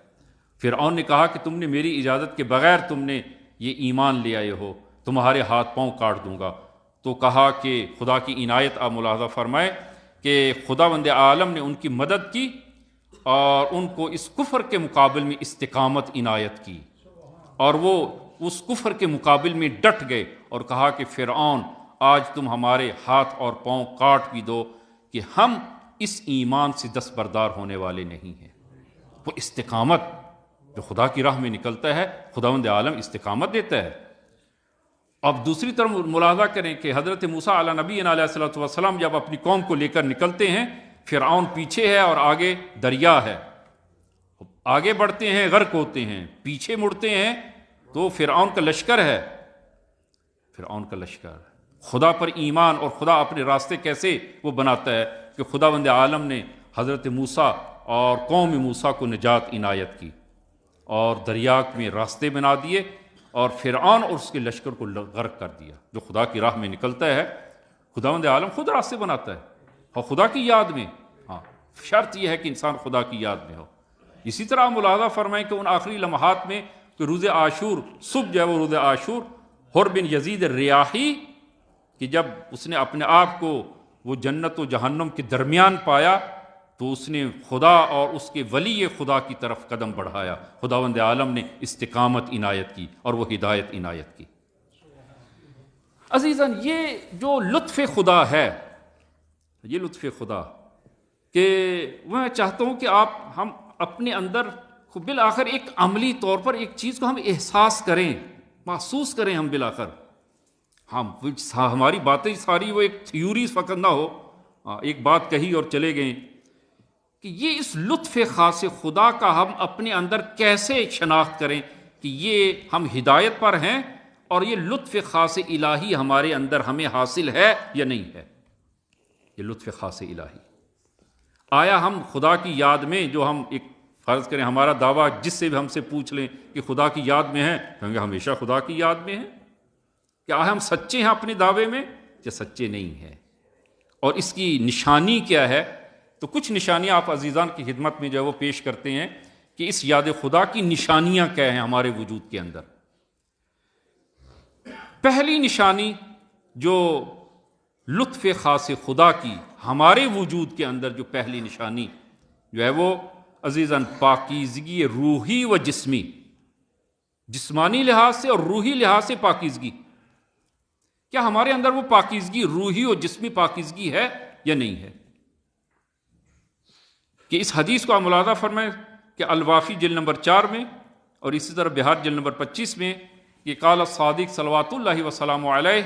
فرعون نے کہا کہ تم نے میری اجازت کے بغیر تم نے یہ ایمان لے آئے ہو، تمہارے ہاتھ پاؤں کاٹ دوں گا۔ تو کہا کہ خدا کی عنایت آپ ملاحظہ فرمائے کہ خداوند عالم نے ان کی مدد کی اور ان کو اس کفر کے مقابل میں استقامت عنایت کی، اور وہ اس کفر کے مقابل میں ڈٹ گئے اور کہا کہ فرعون آج تم ہمارے ہاتھ اور پاؤں کاٹ بھی دو کہ ہم اس ایمان سے دستبردار ہونے والے نہیں ہیں۔ وہ استقامت جو خدا کی راہ میں نکلتا ہے، خداوند عالم استقامت دیتا ہے۔ اب دوسری طرف ملاحظہ کریں کہ حضرت موسیٰ علیہ نبی علیہ الصلوۃ والسلام جب اپنی قوم کو لے کر نکلتے ہیں، فرعون پیچھے ہے اور آگے دریا ہے، آگے بڑھتے ہیں غرق ہوتے ہیں، پیچھے مڑتے ہیں تو فرعون کا لشکر ہے، فرعون کا لشکر۔ خدا پر ایمان اور خدا اپنے راستے کیسے وہ بناتا ہے کہ خداوند عالم نے حضرت موسیٰ اور قوم موسیٰ کو نجات عنایت کی اور دریا میں راستے بنا دیے اور فرعون اور اس کے لشکر کو غرق کر دیا۔ جو خدا کی راہ میں نکلتا ہے، خداوند عالم خود راستے بناتا ہے اور خدا کی یاد میں، ہاں شرط یہ ہے کہ انسان خدا کی یاد میں ہو۔ اسی طرح ملاحظہ فرمائیں کہ ان آخری لمحات میں کہ روز عاشور صبح جو ہے وہ روز عاشور، حر بن یزید الریاحی کہ جب اس نے اپنے آپ کو وہ جنت و جہنم کے درمیان پایا تو اس نے خدا اور اس کے ولی خدا کی طرف قدم بڑھایا، خداوند عالم نے استقامت عنایت کی اور وہ ہدایت عنایت کی۔ عزیزاً، یہ جو لطف خدا ہے، یہ لطف خدا کہ میں چاہتا ہوں کہ ہم اپنے اندر بالآخر ایک عملی طور پر ایک چیز کو ہم احساس کریں، محسوس کریں ہم بالآخر، ہماری باتیں ساری وہ ایک تھیوری فقط نہ ہو، ایک بات کہی اور چلے گئے، کہ یہ اس لطف خاص خدا کا ہم اپنے اندر کیسے شناخت کریں کہ یہ ہم ہدایت پر ہیں اور یہ لطف خاص الہی ہمارے اندر ہمیں حاصل ہے یا نہیں ہے۔ یہ لطف خاص الہی آیا ہم خدا کی یاد میں، جو ہم ایک فرض کریں ہمارا دعویٰ جس سے بھی ہم سے پوچھ لیں کہ خدا کی یاد میں ہیں، کہیں گے ہمیشہ خدا کی یاد میں ہیں۔ کیا ہم سچے ہیں اپنے دعوے میں یا سچے نہیں ہیں؟ اور اس کی نشانی کیا ہے؟ تو کچھ نشانیاں آپ عزیزان کی خدمت میں جو ہے وہ پیش کرتے ہیں کہ اس یاد خدا کی نشانیاں کیا ہیں ہمارے وجود کے اندر۔ پہلی نشانی جو لطف خاص خدا کی ہمارے وجود کے اندر جو پہلی نشانی جو ہے وہ عزیزاً پاکیزگی روحی و جسمی، جسمانی لحاظ سے اور روحی لحاظ سے پاکیزگی۔ کیا ہمارے اندر وہ پاکیزگی روحی اور جسمی پاکیزگی ہے یا نہیں ہے؟ کہ اس حدیث کو آپ ملاحظہ فرمائیں کہ الوافی جلد نمبر 4 میں اور اسی طرح بہار جلد نمبر 25 میں کہ قال الصادق صلوات اللہ وسلام علیہ،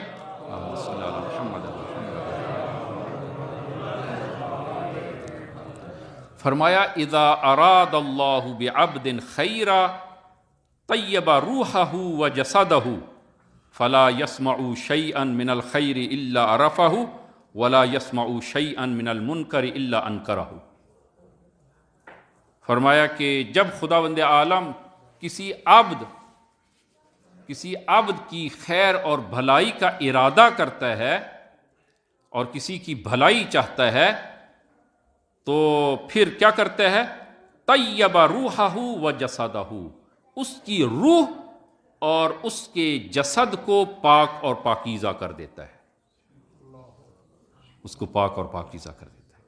فرمایا اذا اراد اللہ بعبد خیرا طیب روحہ وجسدہ فلا يسمع شيئا من الخير الا عرفه ولا يسمع شيئا من المنکر الا انکرہ۔ فرمایا کہ جب خداوند عالم کسی عبد کی خیر اور بھلائی کا ارادہ کرتا ہے اور کسی کی بھلائی چاہتا ہے تو پھر کیا کرتا ہے؟ طیب روحہ وجسدہ، اس کی روح اور اس کے جسد کو پاک اور پاکیزہ کر دیتا ہے، اس کو پاک اور پاکیزہ کر دیتا ہے۔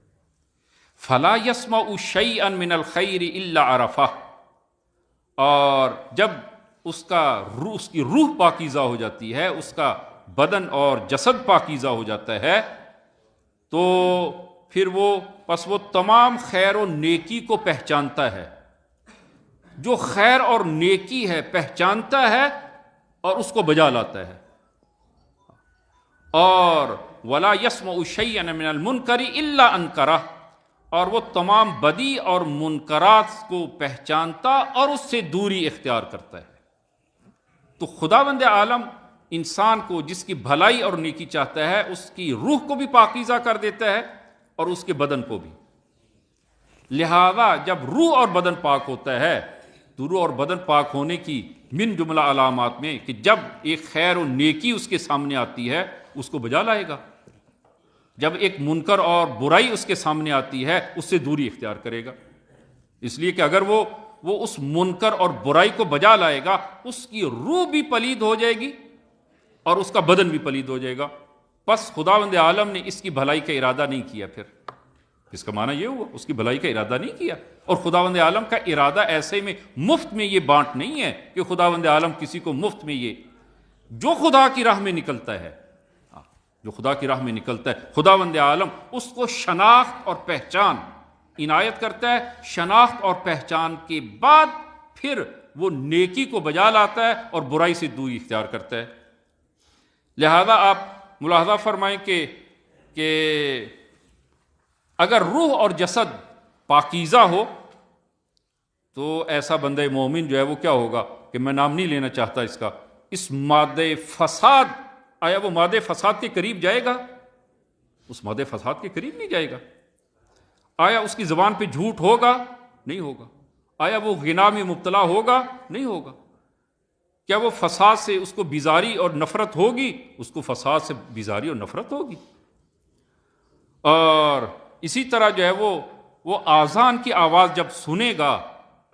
فلا يسمع شيئا من الخير الا عرفه، اور جب اس کی روح پاکیزہ ہو جاتی ہے، اس کا بدن اور جسد پاکیزہ ہو جاتا ہے، تو پھر وہ تمام خیر و نیکی کو پہچانتا ہے، جو خیر اور نیکی ہے پہچانتا ہے اور اس کو بجا لاتا ہے۔ اور ولا يسمع شيئا من المنکر الا انکرہ، اور وہ تمام بدی اور منکرات کو پہچانتا اور اس سے دوری اختیار کرتا ہے۔ تو خداوند عالم انسان کو جس کی بھلائی اور نیکی چاہتا ہے اس کی روح کو بھی پاکیزہ کر دیتا ہے اور اس کے بدن کو بھی۔ لہذا جب روح اور بدن پاک ہوتا ہے تو روح اور بدن پاک ہونے کی من جملہ علامات میں کہ جب ایک خیر و نیکی اس کے سامنے آتی ہے اس کو بجا لائے گا، جب ایک منکر اور برائی اس کے سامنے آتی ہے اس سے دوری اختیار کرے گا، اس لیے کہ اگر وہ اس منکر اور برائی کو بجا لائے گا اس کی روح بھی پلید ہو جائے گی اور اس کا بدن بھی پلید ہو جائے گا۔ پس خداوند عالم نے اس کی بھلائی کا ارادہ نہیں کیا، پھر اس کا معنی یہ ہوا اس کی بھلائی کا ارادہ نہیں کیا۔ اور خداوند عالم کا ارادہ ایسے میں مفت میں یہ بانٹ نہیں ہے کہ خداوند عالم کسی کو مفت میں، یہ جو خدا کی راہ میں نکلتا ہے جو خدا کی راہ میں نکلتا ہے خداوند عالم اس کو شناخت اور پہچان عنایت کرتا ہے، شناخت اور پہچان کے بعد پھر وہ نیکی کو بجا لاتا ہے اور برائی سے دوری اختیار کرتا ہے۔ لہذا آپ ملاحظہ فرمائیں کہ اگر روح اور جسد پاکیزہ ہو تو ایسا بندہ مومن جو ہے وہ کیا ہوگا کہ میں نام نہیں لینا چاہتا اس کا، اس مادہ فساد، آیا وہ مادہ فساد کے قریب جائے گا؟ اس مادہ فساد کے قریب نہیں جائے گا۔ آیا اس کی زبان پہ جھوٹ ہوگا؟ نہیں ہوگا۔ آیا وہ غنا میں مبتلا ہوگا؟ نہیں ہوگا۔ کیا وہ فساد سے اس کو بیزاری اور نفرت ہوگی؟ اس کو فساد سے بیزاری اور نفرت ہوگی۔ اور اسی طرح جو ہے وہ آذان کی آواز جب سنے گا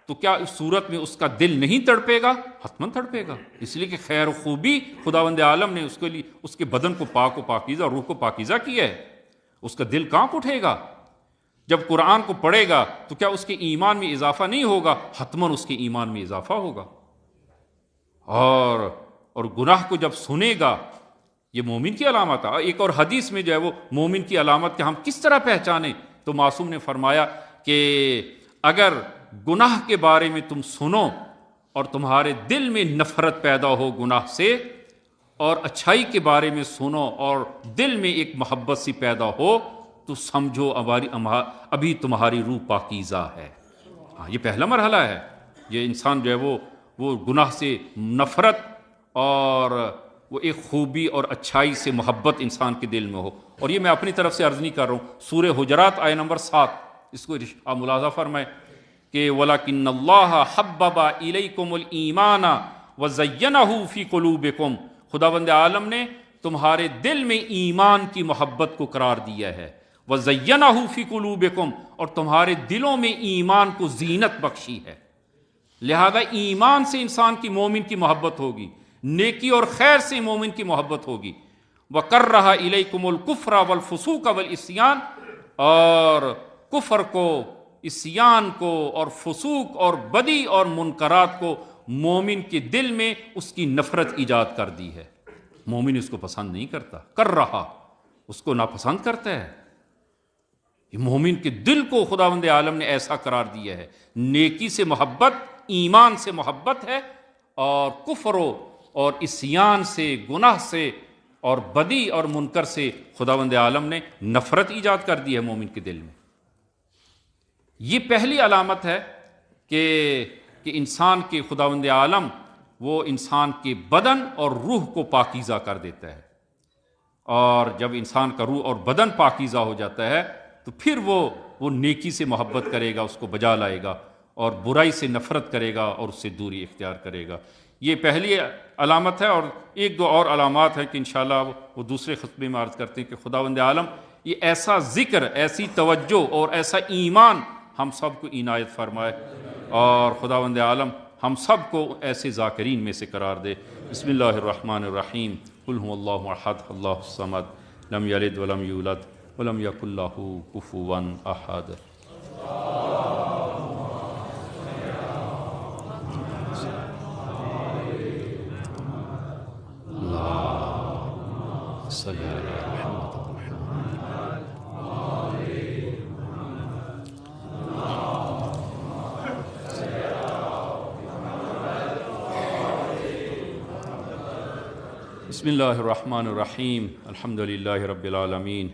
تو کیا اس صورت میں اس کا دل نہیں تڑپے گا؟ حتماً تڑپے گا، اس لیے کہ خیر و خوبی خداوند عالم نے اس کے لیے اس کے بدن کو پاک و پاکیزہ، روح کو پاکیزہ کیا ہے، اس کا دل کانپ اٹھے گا۔ جب قرآن کو پڑھے گا تو کیا اس کے ایمان میں اضافہ نہیں ہوگا؟ حتماً اس کے ایمان میں اضافہ ہوگا۔ اور گناہ کو جب سنے گا، یہ مومن کی علامت ہے۔ ایک اور حدیث میں جو ہے وہ مومن کی علامت کہ ہم کس طرح پہچانیں، تو معصوم نے فرمایا کہ اگر گناہ کے بارے میں تم سنو اور تمہارے دل میں نفرت پیدا ہو گناہ سے، اور اچھائی کے بارے میں سنو اور دل میں ایک محبت سی پیدا ہو، تو سمجھو ابھی تمہاری روح پاکیزہ ہے۔ ہاں، یہ پہلا مرحلہ ہے۔ یہ انسان جو ہے وہ گناہ سے نفرت اور وہ ایک خوبی اور اچھائی سے محبت انسان کے دل میں ہو۔ اور یہ میں اپنی طرف سے عرض نہیں کر رہا ہوں، سورہ حجرات آیہ نمبر 7، اس کو آپ ملاحظہ فرمائیں کہ وَلَكِنَّ اللَّهَ حَبَّبَ إِلَيْكُمُ الْإِيمَانَ وَزَيَّنَهُ فِي قُلُوبِكُمْ، خداوند عالم نے تمہارے دل میں ایمان کی محبت کو قرار دیا ہے، وَزَيَّنَهُ فِي قُلُوبِكُمْ، اور تمہارے دلوں میں ایمان کو زینت بخشی ہے۔ لہذا ایمان سے انسان کی مومن کی محبت ہوگی، نیکی اور خیر سے مومن کی محبت ہوگی۔ وَكَرَّهَ إِلَيْكُمُ الْكُفْرَ وَالْفُسُوقَ وَالْعِصْيَانَ، اور کفر کو، عصیان کو اور فسوق اور بدی اور منکرات کو مومن کے دل میں اس کی نفرت ایجاد کر دی ہے۔ مومن اس کو پسند نہیں کرتا، کر رہا اس کو ناپسند کرتا ہے۔ یہ مومن کے دل کو خداوند عالم نے ایسا قرار دیا ہے، نیکی سے محبت، ایمان سے محبت ہے، اور کفر اور عصیان سے، گناہ سے اور بدی اور منکر سے خداوند عالم نے نفرت ایجاد کر دی ہے مومن کے دل میں۔ یہ پہلی علامت ہے کہ انسان کے خداوند عالم وہ انسان کے بدن اور روح کو پاکیزہ کر دیتا ہے، اور جب انسان کا روح اور بدن پاکیزہ ہو جاتا ہے تو پھر وہ نیکی سے محبت کرے گا، اس کو بجا لائے گا، اور برائی سے نفرت کرے گا اور اس سے دوری اختیار کرے گا۔ یہ پہلی علامت ہے، اور ایک دو اور علامات ہیں کہ انشاءاللہ وہ دوسرے خطبے میں عرض کرتے ہیں کہ خداوند عالم یہ ایسا ذکر، ایسی توجہ اور ایسا ایمان ہم سب کو عنایت فرمائے، اور خداوند عالم ہم سب کو ایسے ذاکرین میں سے قرار دے۔ بسم اللہ الرحمن الرحیم، قل هو اللہ احد اللہ الصمد لم یلد ولم یولد ولم یکن لہ کفوا احد۔ صلی علی محمد بسم اللہ الرحمن الرحیم، الحمد للہ رب العالمین،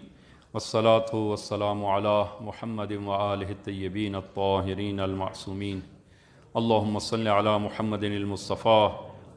والصلاة والسلام علی محمد وآلہ الطیبین الطاہرین المعصومین، اللہم صلی علی محمد المصطفیٰ،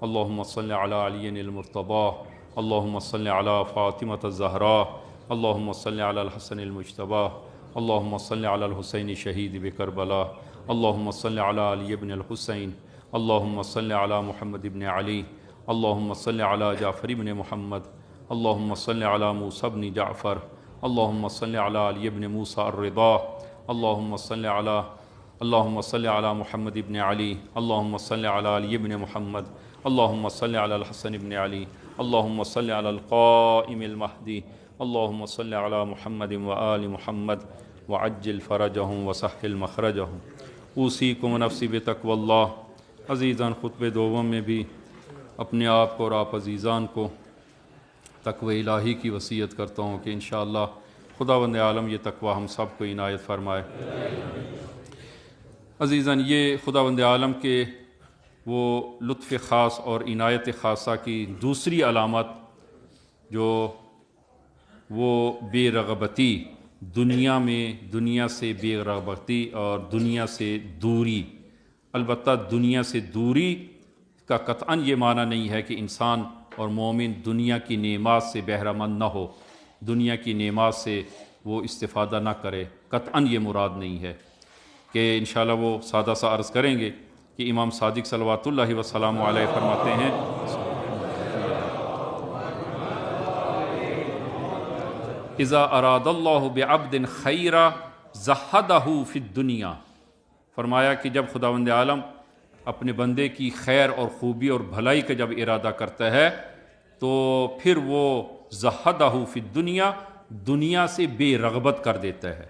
اللہم صلی علی علی المرتضیٰ، اللہم صلی علی فاطمۃ الزہراء، اللہم صلی علی الحسن المجتبیٰ، اللہم صلی علی الحسین شہید بکربلا، اللہم صلی علی علی بن الحسین، اللہم صلی علی محمد بن علی، اللہم صلی علی جعفر بن محمد، اللہم صلی علی موسیٰ بن جعفر، اللہم صلی علی علی بن موسیٰ الرضا، اللہم صلی علی محمد بن علی، اللہم صلی علی علی بن محمد، اللہم صلی علی الحسن بن علی، اللہم صلی علی القائم المہدی، اللہم صلی علی محمد وآل محمد وعجل فرجہم وسہل مخرجہم۔ اوصیکم نفسی بتقوی اللہ۔ عزیزان، خطبہ دوم میں بھی اپنے آپ کو اور آپ عزیزان کو تقوی الہی کی وصیت کرتا ہوں کہ انشاءاللہ خداوند عالم یہ تقوی ہم سب کو عنایت فرمائے۔ عزیزاً، یہ خداوند عالم کے وہ لطف خاص اور عنایت خاصہ کی دوسری علامت جو وہ بے رغبتی، دنیا میں دنیا سے بے رغبتی اور دنیا سے دوری۔ البتہ دنیا سے دوری کا قطعاً یہ معنی نہیں ہے کہ انسان اور مومن دنیا کی نعمات سے بہرہ مند نہ ہو، دنیا کی نعمات سے وہ استفادہ نہ کرے، قطعاً یہ مراد نہیں ہے کہ انشاءاللہ وہ سادہ سا عرض کریں گے کہ امام صادق صلوات اللہ وسلام علیہ فرماتے ہیں اذا اراد اللہ بعبد خیرا زہدہ فی الدنیا، فرمایا کہ جب خداوند عالم اپنے بندے کی خیر اور خوبی اور بھلائی کا جب ارادہ کرتا ہے تو پھر وہ زہدہ فی الدنیا، دنیا سے بے رغبت کر دیتا ہے،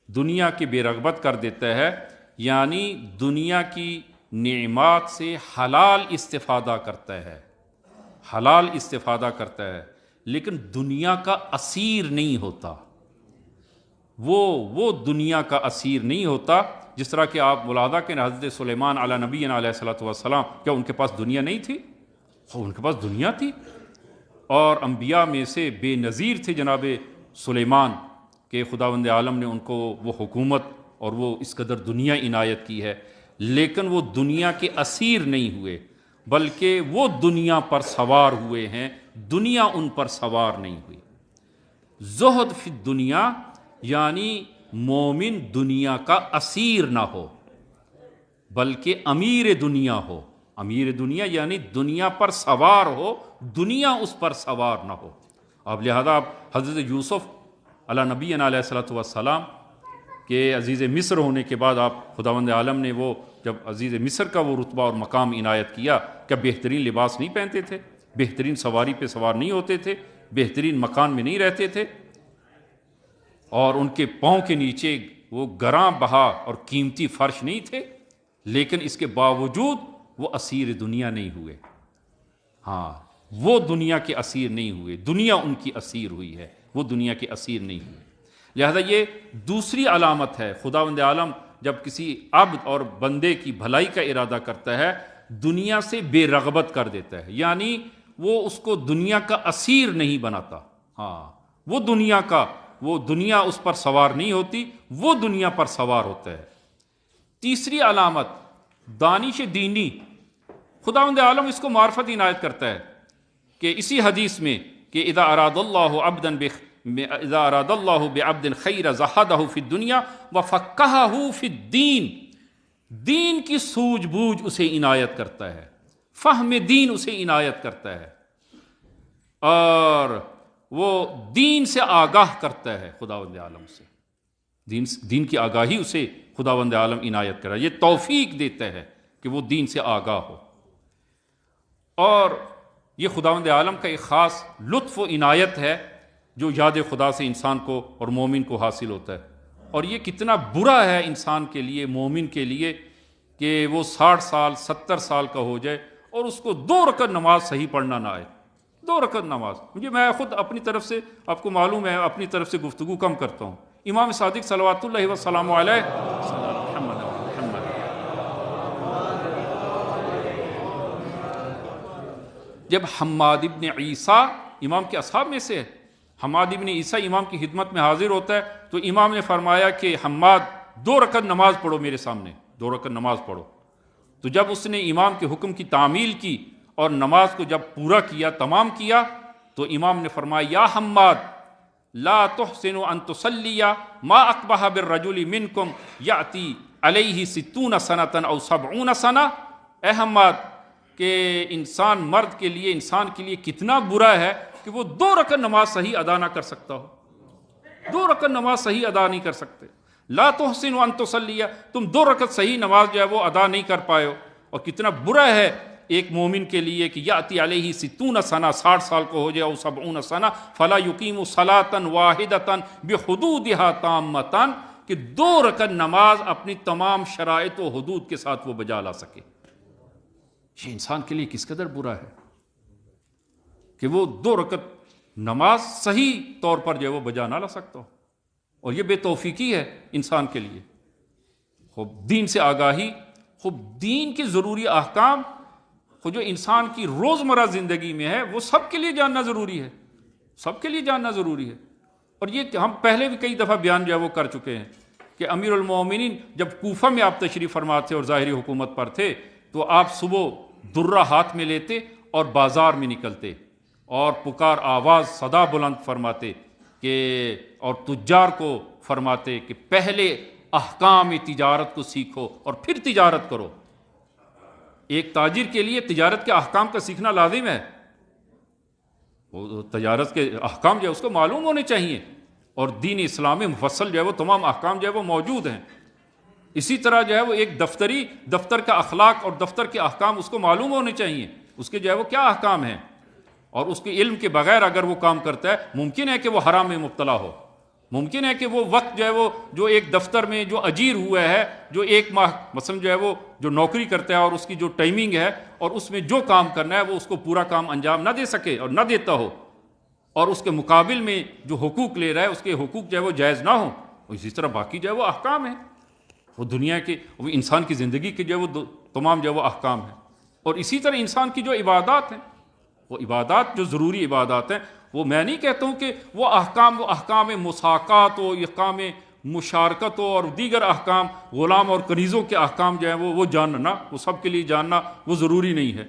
دنیا کی بے رغبت کر دیتا ہے، یعنی دنیا کی نعمات سے حلال استفادہ کرتا ہے، حلال استفادہ کرتا ہے، لیکن دنیا کا اسیر نہیں ہوتا، وہ دنیا کا اسیر نہیں ہوتا۔ جس طرح کہ آپ ملاحظہ کریں حضرت سلیمان علی نبینا علیہ الصلوۃ والسلام، کیا ان کے پاس دنیا نہیں تھی؟ ان کے پاس دنیا تھی، اور انبیاء میں سے بے نظیر تھے جناب سلیمان کہ خداوند عالم نے ان کو وہ حکومت اور وہ اس قدر دنیا عنایت کی ہے، لیکن وہ دنیا کے اسیر نہیں ہوئے، بلکہ وہ دنیا پر سوار ہوئے ہیں، دنیا ان پر سوار نہیں ہوئی۔ زہد فی الدنیا یعنی مومن دنیا کا اسیر نہ ہو بلکہ امیر دنیا ہو، امیر دنیا یعنی دنیا پر سوار ہو، دنیا اس پر سوار نہ ہو۔ اب لہذا حضرت یوسف علی نبینا علیہ الصلوۃ والسلام کے عزیز مصر ہونے کے بعد آپ خداوند عالم نے وہ جب عزیز مصر کا وہ رتبہ اور مقام عنایت کیا، کیا بہترین لباس نہیں پہنتے تھے، بہترین سواری پہ سوار نہیں ہوتے تھے، بہترین مکان میں نہیں رہتے تھے، اور ان کے پاؤں کے نیچے وہ گراں بہا اور قیمتی فرش نہیں تھے، لیکن اس کے باوجود وہ اسیر دنیا نہیں ہوئے۔ ہاں، وہ دنیا کے اسیر نہیں ہوئے، دنیا ان کی اسیر ہوئی ہے، وہ دنیا کے اسیر نہیں ہوئے۔ لہذا یہ دوسری علامت ہے، خداوند عالم جب کسی عبد اور بندے کی بھلائی کا ارادہ کرتا ہے دنیا سے بے رغبت کر دیتا ہے، یعنی وہ اس کو دنیا کا اسیر نہیں بناتا، ہاں وہ دنیا اس پر سوار نہیں ہوتی، وہ دنیا پر سوار ہوتا ہے۔ تیسری علامت دانش دینی، خداوند عالم اس کو معرفت عنایت کرتا ہے کہ اسی حدیث میں کہ اذا اراد اللہ بعبد خیر زہدہ فی الدنیا وفقہہ فی الدین، دین کی سوجھ بوجھ اسے عنایت کرتا ہے، فہم دین اسے عنایت کرتا ہے، اور وہ دین سے آگاہ کرتا ہے، خداوند عالم سے دین کی آگاہی اسے خداوند عالم عنایت کرا، یہ توفیق دیتا ہے کہ وہ دین سے آگاہ ہو۔ اور یہ خداوند عالم کا ایک خاص لطف و عنایت ہے جو یاد خدا سے انسان کو اور مومن کو حاصل ہوتا ہے، اور یہ کتنا برا ہے انسان کے لیے، مومن کے لیے، کہ وہ 60 سال 70 سال کا ہو جائے اور اس کو 2 رکعت نماز صحیح پڑھنا نہ آئے، 2 رکعت نماز۔ میں خود اپنی طرف سے، آپ کو معلوم ہے، اپنی طرف سے گفتگو کم کرتا ہوں۔ امام صادق صلوات اللہ وسلام علیہ جب حماد ابن عیسیٰ امام کے اصحاب میں سے ہے، حماد ابن عیسیٰ امام کی خدمت میں حاضر ہوتا ہے تو امام نے فرمایا کہ حماد 2 رکعت نماز پڑھو میرے سامنے، 2 رکعت نماز پڑھو۔ تو جب اس نے امام کے حکم کی تعمیل کی اور نماز کو جب پورا کیا، تمام کیا، تو امام نے فرمایا یا حماد لا تحسن ان تصلی ما اقبح بالرجل منکم یاتی علیہ 60 سنۃ او 70 سنہ، اے حماد کہ مرد کے لیے، انسان کے لیے کتنا برا ہے کہ وہ 2 رکعت نماز صحیح ادا نہ کر سکتا ہو، 2 رکعت نماز صحیح ادا نہیں کر سکتے۔ لا تحسن ان تصلی، تم 2 رکعت صحیح نماز جو ہے وہ ادا نہیں کر پائے ہو، اور کتنا برا ہے ایک مومن کے لیے کہ یاتی علیہ 60 سنہ، 60 سال کو ہو جائے، او 70 سنہ، فلا یقیم صلاۃ واحدۃ بحدودھا تامۃ، کہ 2 رکعت نماز اپنی تمام شرائط و حدود کے ساتھ وہ بجا لا سکے۔ یہ انسان کے لیے کس قدر برا ہے۔ کہ وہ 2 رکعت نماز صحیح طور پر جو ہے وہ بجا نہ لا سکتا ہو، اور یہ بے توفیقی ہے انسان کے لیے۔ خوب دین سے آگاہی، خوب دین کے ضروری احکام، وہ جو انسان کی روزمرہ زندگی میں ہے وہ سب کے لیے جاننا ضروری ہے، سب کے لیے جاننا ضروری ہے۔ اور یہ ہم پہلے بھی کئی دفعہ بیان جو ہے وہ کر چکے ہیں کہ امیر المومنین جب کوفہ میں آپ تشریف فرما تھے اور ظاہری حکومت پر تھے تو آپ صبح درہ ہاتھ میں لیتے اور بازار میں نکلتے اور پکار آواز صدا بلند فرماتے کہ اور تجار کو فرماتے کہ پہلے احکام تجارت کو سیکھو اور پھر تجارت کرو۔ ایک تاجر کے لیے تجارت کے احکام کا سیکھنا لازم ہے، وہ تجارت کے احکام جو ہے اس کو معلوم ہونے چاہیے، اور دین اسلام میں مفصل جو ہے وہ تمام احکام جو ہے وہ موجود ہیں۔ اسی طرح جو ہے وہ ایک دفتر کا اخلاق اور دفتر کے احکام اس کو معلوم ہونے چاہیے، اس کے جو ہے وہ کیا احکام ہیں، اور اس کے علم کے بغیر اگر وہ کام کرتا ہے ممکن ہے کہ وہ حرام میں مبتلا ہو، ممکن ہے کہ وہ وقت جو ہے وہ جو ایک دفتر میں جو اجیر ہوا ہے، جو 1 ماہ مثلا جو ہے وہ جو نوکری کرتا ہے اور اس کی جو ٹائمنگ ہے اور اس میں جو کام کرنا ہے وہ اس کو پورا کام انجام نہ دے سکے اور نہ دیتا ہو، اور اس کے مقابل میں جو حقوق لے رہا ہے اس کے حقوق جو ہے وہ جائز نہ ہوں۔ اسی طرح باقی جو ہے وہ احکام ہیں، وہ دنیا کے وہ انسان کی زندگی کے جو ہے وہ تمام جو ہے وہ احکام ہیں۔ اور اسی طرح انسان کی جو عبادات ہیں، وہ عبادات جو ضروری عبادات ہیں، وہ میں نہیں کہتا ہوں کہ وہ احکام مساقات و احکام مشارکت اور دیگر احکام غلام اور کنیزوں کے احکام جو ہیں وہ جاننا، وہ سب کے لیے جاننا وہ ضروری نہیں ہے،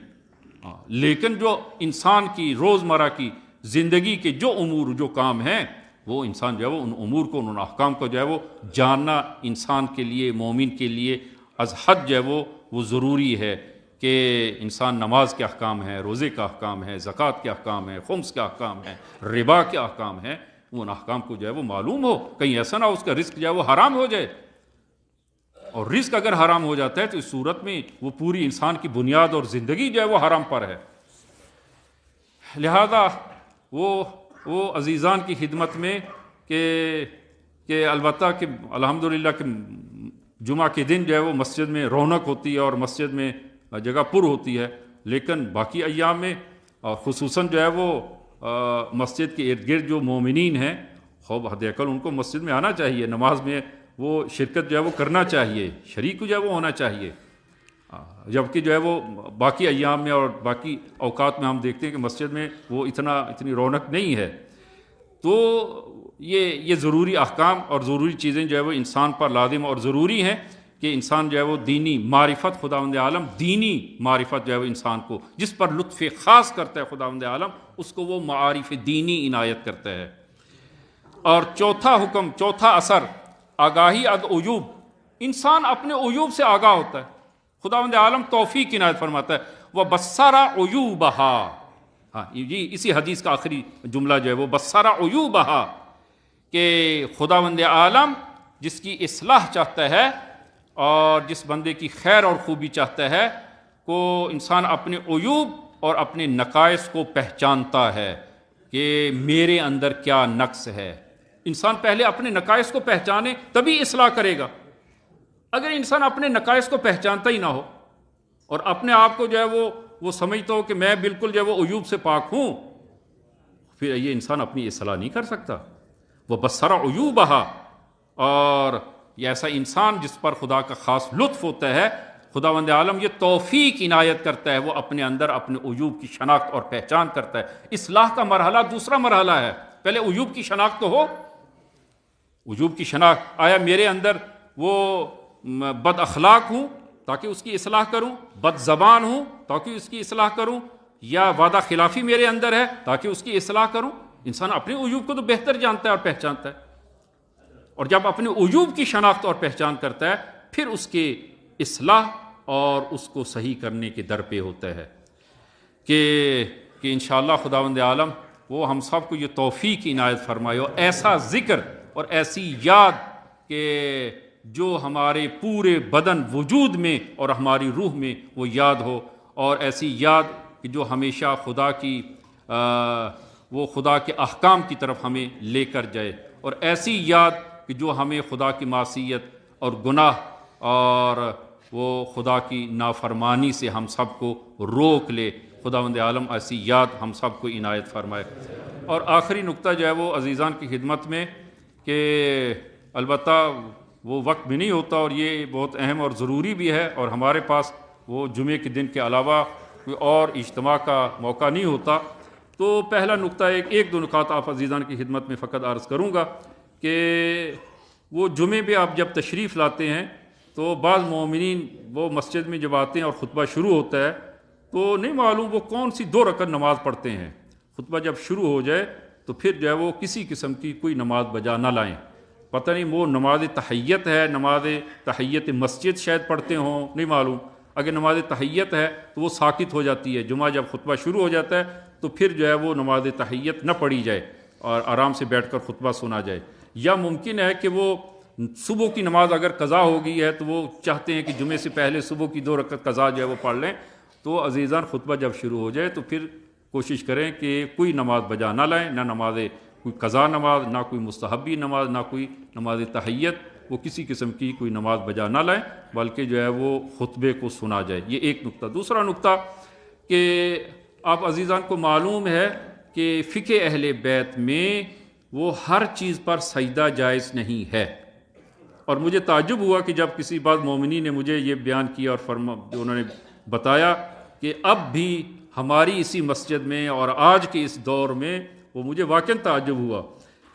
لیکن جو انسان کی روزمرہ کی زندگی کے جو امور جو کام ہیں وہ انسان جو ہے وہ ان امور کو ان احکام کو جو ہے وہ جاننا انسان کے لیے مومن کے لیے از حد جو ہے وہ ضروری ہے کہ انسان نماز کے احکام ہیں، روزے کا احکام ہے، زکوٰۃ کے احکام ہیں، خمس کے احکام ہیں، ربا کے احکام ہیں، ان احکام کو جو ہے وہ معلوم ہو، کہیں ایسا نہ ہو اس کا رزق جو ہے وہ حرام ہو جائے، اور رزق اگر حرام ہو جاتا ہے تو اس صورت میں وہ پوری انسان کی بنیاد اور زندگی جو ہے وہ حرام پر ہے۔ لہذا وہ عزیزان کی خدمت میں کہ البتہ کہ الحمدللہ کہ جمعہ کے دن جو ہے وہ مسجد میں رونق ہوتی ہے اور مسجد میں جگہ پر ہوتی ہے، لیکن باقی ایام میں خصوصاً جو ہے وہ مسجد کے ارد گرد جو مومنین ہیں خوب حد اقل ان کو مسجد میں آنا چاہیے، نماز میں وہ شرکت جو ہے وہ کرنا چاہیے، شریک جو ہے وہ ہونا چاہیے، جبکہ جو ہے وہ باقی ایام میں اور باقی اوقات میں ہم دیکھتے ہیں کہ مسجد میں وہ اتنی رونق نہیں ہے۔ تو یہ ضروری احکام اور ضروری چیزیں جو ہے وہ انسان پر لازم اور ضروری ہیں کہ انسان جو ہے وہ دینی معرفت، خداوند عالم دینی معرفت جو ہے وہ انسان کو جس پر لطف خاص کرتا ہے خداوند عالم اس کو وہ معارف دینی عنایت کرتا ہے۔ اور چوتھا اثر آگاہی از عیوب، انسان اپنے عیوب سے آگاہ ہوتا ہے، خداوند عالم توفیق عنایت فرماتا ہے وَبَصَّرَ عُیُوبَہَا، جی اسی حدیث کا آخری جملہ جو ہے وہ بَصَّرَ عُیُوبَہَا، کہ خداوند عالم جس کی اصلاح چاہتا ہے اور جس بندے کی خیر اور خوبی چاہتا ہے کو انسان اپنے عیوب اور اپنے نقائص کو پہچانتا ہے کہ میرے اندر کیا نقص ہے۔ انسان پہلے اپنے نقائص کو پہچانے تبھی اصلاح کرے گا۔ اگر انسان اپنے نقائص کو پہچانتا ہی نہ ہو اور اپنے آپ کو جو ہے وہ سمجھتا ہو کہ میں بالکل جو ہے وہ عیوب سے پاک ہوں، پھر یہ انسان اپنی اصلاح نہیں کر سکتا۔ وہ بصر عیوبہا، اور یہ ایسا انسان جس پر خدا کا خاص لطف ہوتا ہے، خداوند عالم یہ توفیق عنایت کرتا ہے، وہ اپنے اندر اپنے عیوب کی شناخت اور پہچان کرتا ہے۔ اصلاح کا مرحلہ دوسرا مرحلہ ہے، پہلے عیوب کی شناخت تو ہو، عیوب کی شناخت، آیا میرے اندر وہ بد اخلاق ہوں تاکہ اس کی اصلاح کروں، بد زبان ہوں تاکہ اس کی اصلاح کروں، یا وعدہ خلافی میرے اندر ہے تاکہ اس کی اصلاح کروں۔ انسان اپنے عیوب کو تو بہتر جانتا ہے اور پہچانتا ہے، اور جب اپنے عیوب کی شناخت اور پہچان کرتا ہے پھر اس کے اصلاح اور اس کو صحیح کرنے کے در پہ ہوتا ہے کہ انشاءاللہ خداوند عالم وہ ہم سب کو یہ توفیق عنایت فرمائے اور ایسا ذکر اور ایسی یاد کہ جو ہمارے پورے بدن وجود میں اور ہماری روح میں وہ یاد ہو، اور ایسی یاد کہ جو ہمیشہ خدا کے احکام کی طرف ہمیں لے کر جائے، اور ایسی یاد کہ جو ہمیں خدا کی معصیت اور گناہ اور وہ خدا کی نافرمانی سے ہم سب کو روک لے۔ خداوند عالم ایسی یاد ہم سب کو عنایت فرمائے۔ اور آخری نقطہ جو ہے وہ عزیزان کی خدمت میں کہ البتہ وہ وقت بھی نہیں ہوتا اور یہ بہت اہم اور ضروری بھی ہے، اور ہمارے پاس وہ جمعے کے دن کے علاوہ کوئی اور اجتماع کا موقع نہیں ہوتا، تو پہلا نقطہ ایک دو نکات آپ عزیزان کی خدمت میں فقط عرض کروں گا کہ وہ جمعے پہ آپ جب تشریف لاتے ہیں تو بعض مومنین وہ مسجد میں جب آتے ہیں اور خطبہ شروع ہوتا ہے تو نہیں معلوم وہ کون سی 2 رکعت نماز پڑھتے ہیں۔ خطبہ جب شروع ہو جائے تو پھر جو ہے وہ کسی قسم کی کوئی نماز بجا نہ لائیں، پتہ نہیں وہ نماز تحیت ہے، نماز تحیت مسجد شاید پڑھتے ہوں، نہیں معلوم۔ اگر نماز تحیت ہے تو وہ ساکت ہو جاتی ہے، جمعہ جب خطبہ شروع ہو جاتا ہے تو پھر جو ہے وہ نماز تحیت نہ پڑھی جائے اور آرام سے بیٹھ کر خطبہ سنا جائے۔ یا ممکن ہے کہ وہ صبح کی نماز اگر قضا ہو گئی ہے تو وہ چاہتے ہیں کہ جمعے سے پہلے صبح کی 2 رکعت قضا جو ہے وہ پڑھ لیں، تو عزیزان خطبہ جب شروع ہو جائے تو پھر کوشش کریں کہ کوئی نماز بجا نہ لائیں، نہ نماز کوئی قضا نماز، نہ کوئی مستحبی نماز، نہ کوئی نماز تحیت، وہ کسی قسم کی کوئی نماز بجا نہ لائیں، بلکہ جو ہے وہ خطبے کو سنا جائے۔ یہ ایک نقطہ۔ دوسرا نقطہ کہ آپ عزیزان کو معلوم ہے کہ فقہ اہل بیت میں وہ ہر چیز پر سجدہ جائز نہیں ہے، اور مجھے تعجب ہوا کہ جب کسی بعض مومنین نے مجھے یہ بیان کیا اور جو انہوں نے بتایا کہ اب بھی ہماری اسی مسجد میں اور آج کے اس دور میں، وہ مجھے واقعاً تعجب ہوا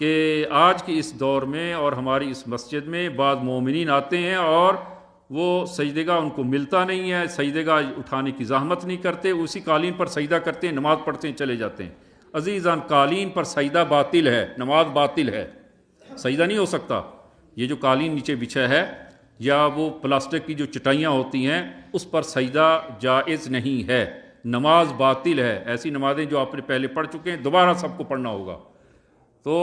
کہ آج کے اس دور میں اور ہماری اس مسجد میں بعض مومنین آتے ہیں اور وہ سجدگاہ ان کو ملتا نہیں ہے، سجدگاہ اٹھانے کی زحمت نہیں کرتے، اسی قالین پر سجدہ کرتے ہیں، نماز پڑھتے ہیں، چلے جاتے ہیں۔ عزیزان قالین پر سجدہ باطل ہے، نماز باطل ہے، سجدہ نہیں ہو سکتا۔ یہ جو قالین نیچے بچھا ہے یا وہ پلاسٹک کی جو چٹائیاں ہوتی ہیں اس پر سجدہ جائز نہیں ہے، نماز باطل ہے۔ ایسی نمازیں جو آپ نے پہلے پڑھ چکے ہیں دوبارہ سب کو پڑھنا ہوگا، تو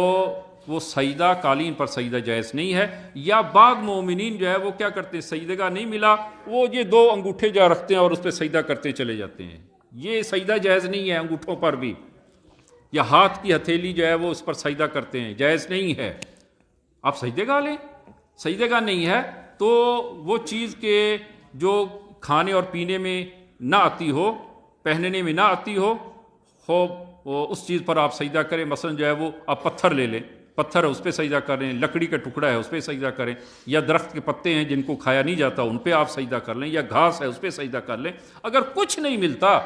وہ سجدہ قالین پر سجدہ جائز نہیں ہے۔ یا بعض مومنین جو ہے وہ کیا کرتے ہیں، سجدگاہ نہیں ملا، وہ یہ 2 انگوٹھے جا رکھتے ہیں اور اس پہ سجدہ کرتے چلے جاتے ہیں، یہ سجدہ جائز نہیں ہے۔ انگوٹھوں پر بھی یا ہاتھ کی ہتھیلی جو ہے وہ اس پر سجدہ کرتے ہیں، جائز نہیں ہے۔ آپ سجدگاہ لیں، سجدگاہ نہیں ہے تو وہ چیز کے جو کھانے اور پینے میں نہ آتی ہو، پہننے میں نہ آتی ہو، اس چیز پر آپ سجدہ کریں۔ مثلا جو ہے وہ آپ پتھر لے لیں، پتھر ہے اس پہ سجدہ کریں، لکڑی کا ٹکڑا ہے اس پہ سجدہ کریں، یا درخت کے پتے ہیں جن کو کھایا نہیں جاتا ان پہ آپ سجدہ کر لیں، یا گھاس ہے اس پہ سجدہ کر لیں۔ اگر کچھ نہیں ملتا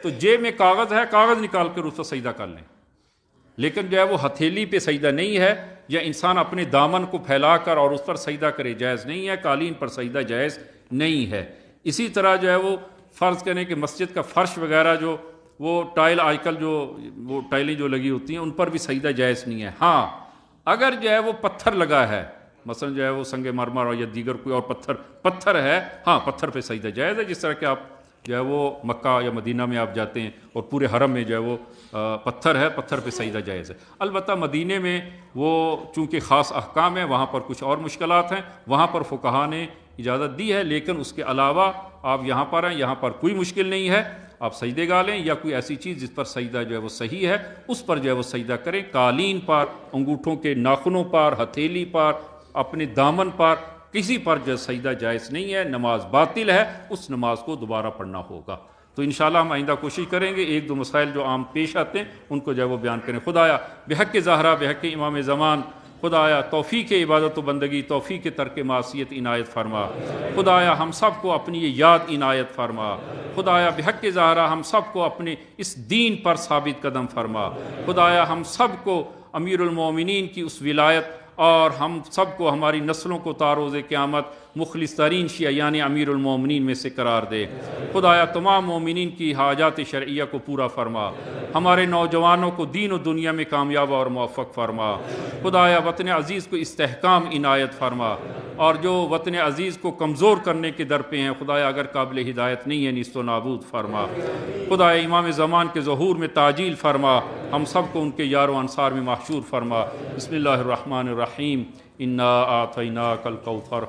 تو جیب میں کاغذ ہے، کاغذ نکال کر اس پر سجدہ کر لیں، لیکن جو ہے وہ ہتھیلی پہ سجدہ نہیں ہے، یا انسان اپنے دامن کو پھیلا کر اور اس پر سجدہ کرے، جائز نہیں ہے۔ قالین پر سجدہ جائز نہیں ہے۔ اسی طرح جو ہے وہ فرض کریں کہ مسجد کا فرش وغیرہ جو وہ ٹائل آج کل جو وہ ٹائلیں جو لگی ہوتی ہیں ان پر بھی سجدہ جائز نہیں ہے۔ ہاں اگر جو ہے وہ پتھر لگا ہے، مثلا جو ہے وہ سنگ مرمر یا دیگر کوئی اور پتھر ہے، ہاں پتھر پہ سجدہ جائز ہے۔ جس طرح کہ آپ جو ہے وہ مکہ یا مدینہ میں آپ جاتے ہیں اور پورے حرم میں جو ہے وہ پتھر ہے، پتھر پہ سجدہ جائز ہے۔ البتہ مدینے میں وہ چونکہ خاص احکام ہیں، وہاں پر کچھ اور مشکلات ہیں، وہاں پر فقہا نے اجازت دی ہے، لیکن اس کے علاوہ آپ یہاں پر ہیں، یہاں پر کوئی مشکل نہیں ہے، آپ سجدے گاہ لیں یا کوئی ایسی چیز جس پر سجدہ جو ہے وہ صحیح ہے اس پر جو ہے وہ سجدہ کریں۔ قالین پر، انگوٹھوں کے ناخنوں پر، ہتھیلی پر، اپنے دامن پر، کسی پر جو سجدہ جائز نہیں ہے، نماز باطل ہے، اس نماز کو دوبارہ پڑھنا ہوگا۔ تو انشاءاللہ ہم آئندہ کوشش کریں گے 1-2 مسائل جو عام پیش آتے ہیں ان کو جو ہے وہ بیان کریں۔ خدایا بحق زہرا، بحق امام زمان، خدایا توفیق عبادت و بندگی، توفیق ترک معصیت عنایت فرما۔ خدایا ہم سب کو اپنی یہ یاد عنایت فرما۔ خدایا بحق زہرا ہم سب کو اپنے اس دین پر ثابت قدم فرما۔ خدایا ہم سب کو امیر المومنین کی اس ولایت اور ہم سب کو ہماری نسلوں کو تاروز قیامت مخلص ترین شیعان امیر المومنین میں سے قرار دے۔ خدایا تمام مومنین کی حاجات شرعیہ کو پورا فرما، ہمارے نوجوانوں کو دین و دنیا میں کامیاب اور موفق فرما۔ خدایا وطن عزیز کو استحکام عنایت فرما، اور جو وطن عزیز کو کمزور کرنے کے در پہ ہیں خدایا اگر قابل ہدایت نہیں ہے نیست و نابود فرما۔ خدایا امام زمان کے ظہور میں تعجیل فرما، ہم سب کو ان کے یار و انصار میں محشور فرما۔ بسم اللہ الرحمن الرحیم، انا اعطیناک الکوثر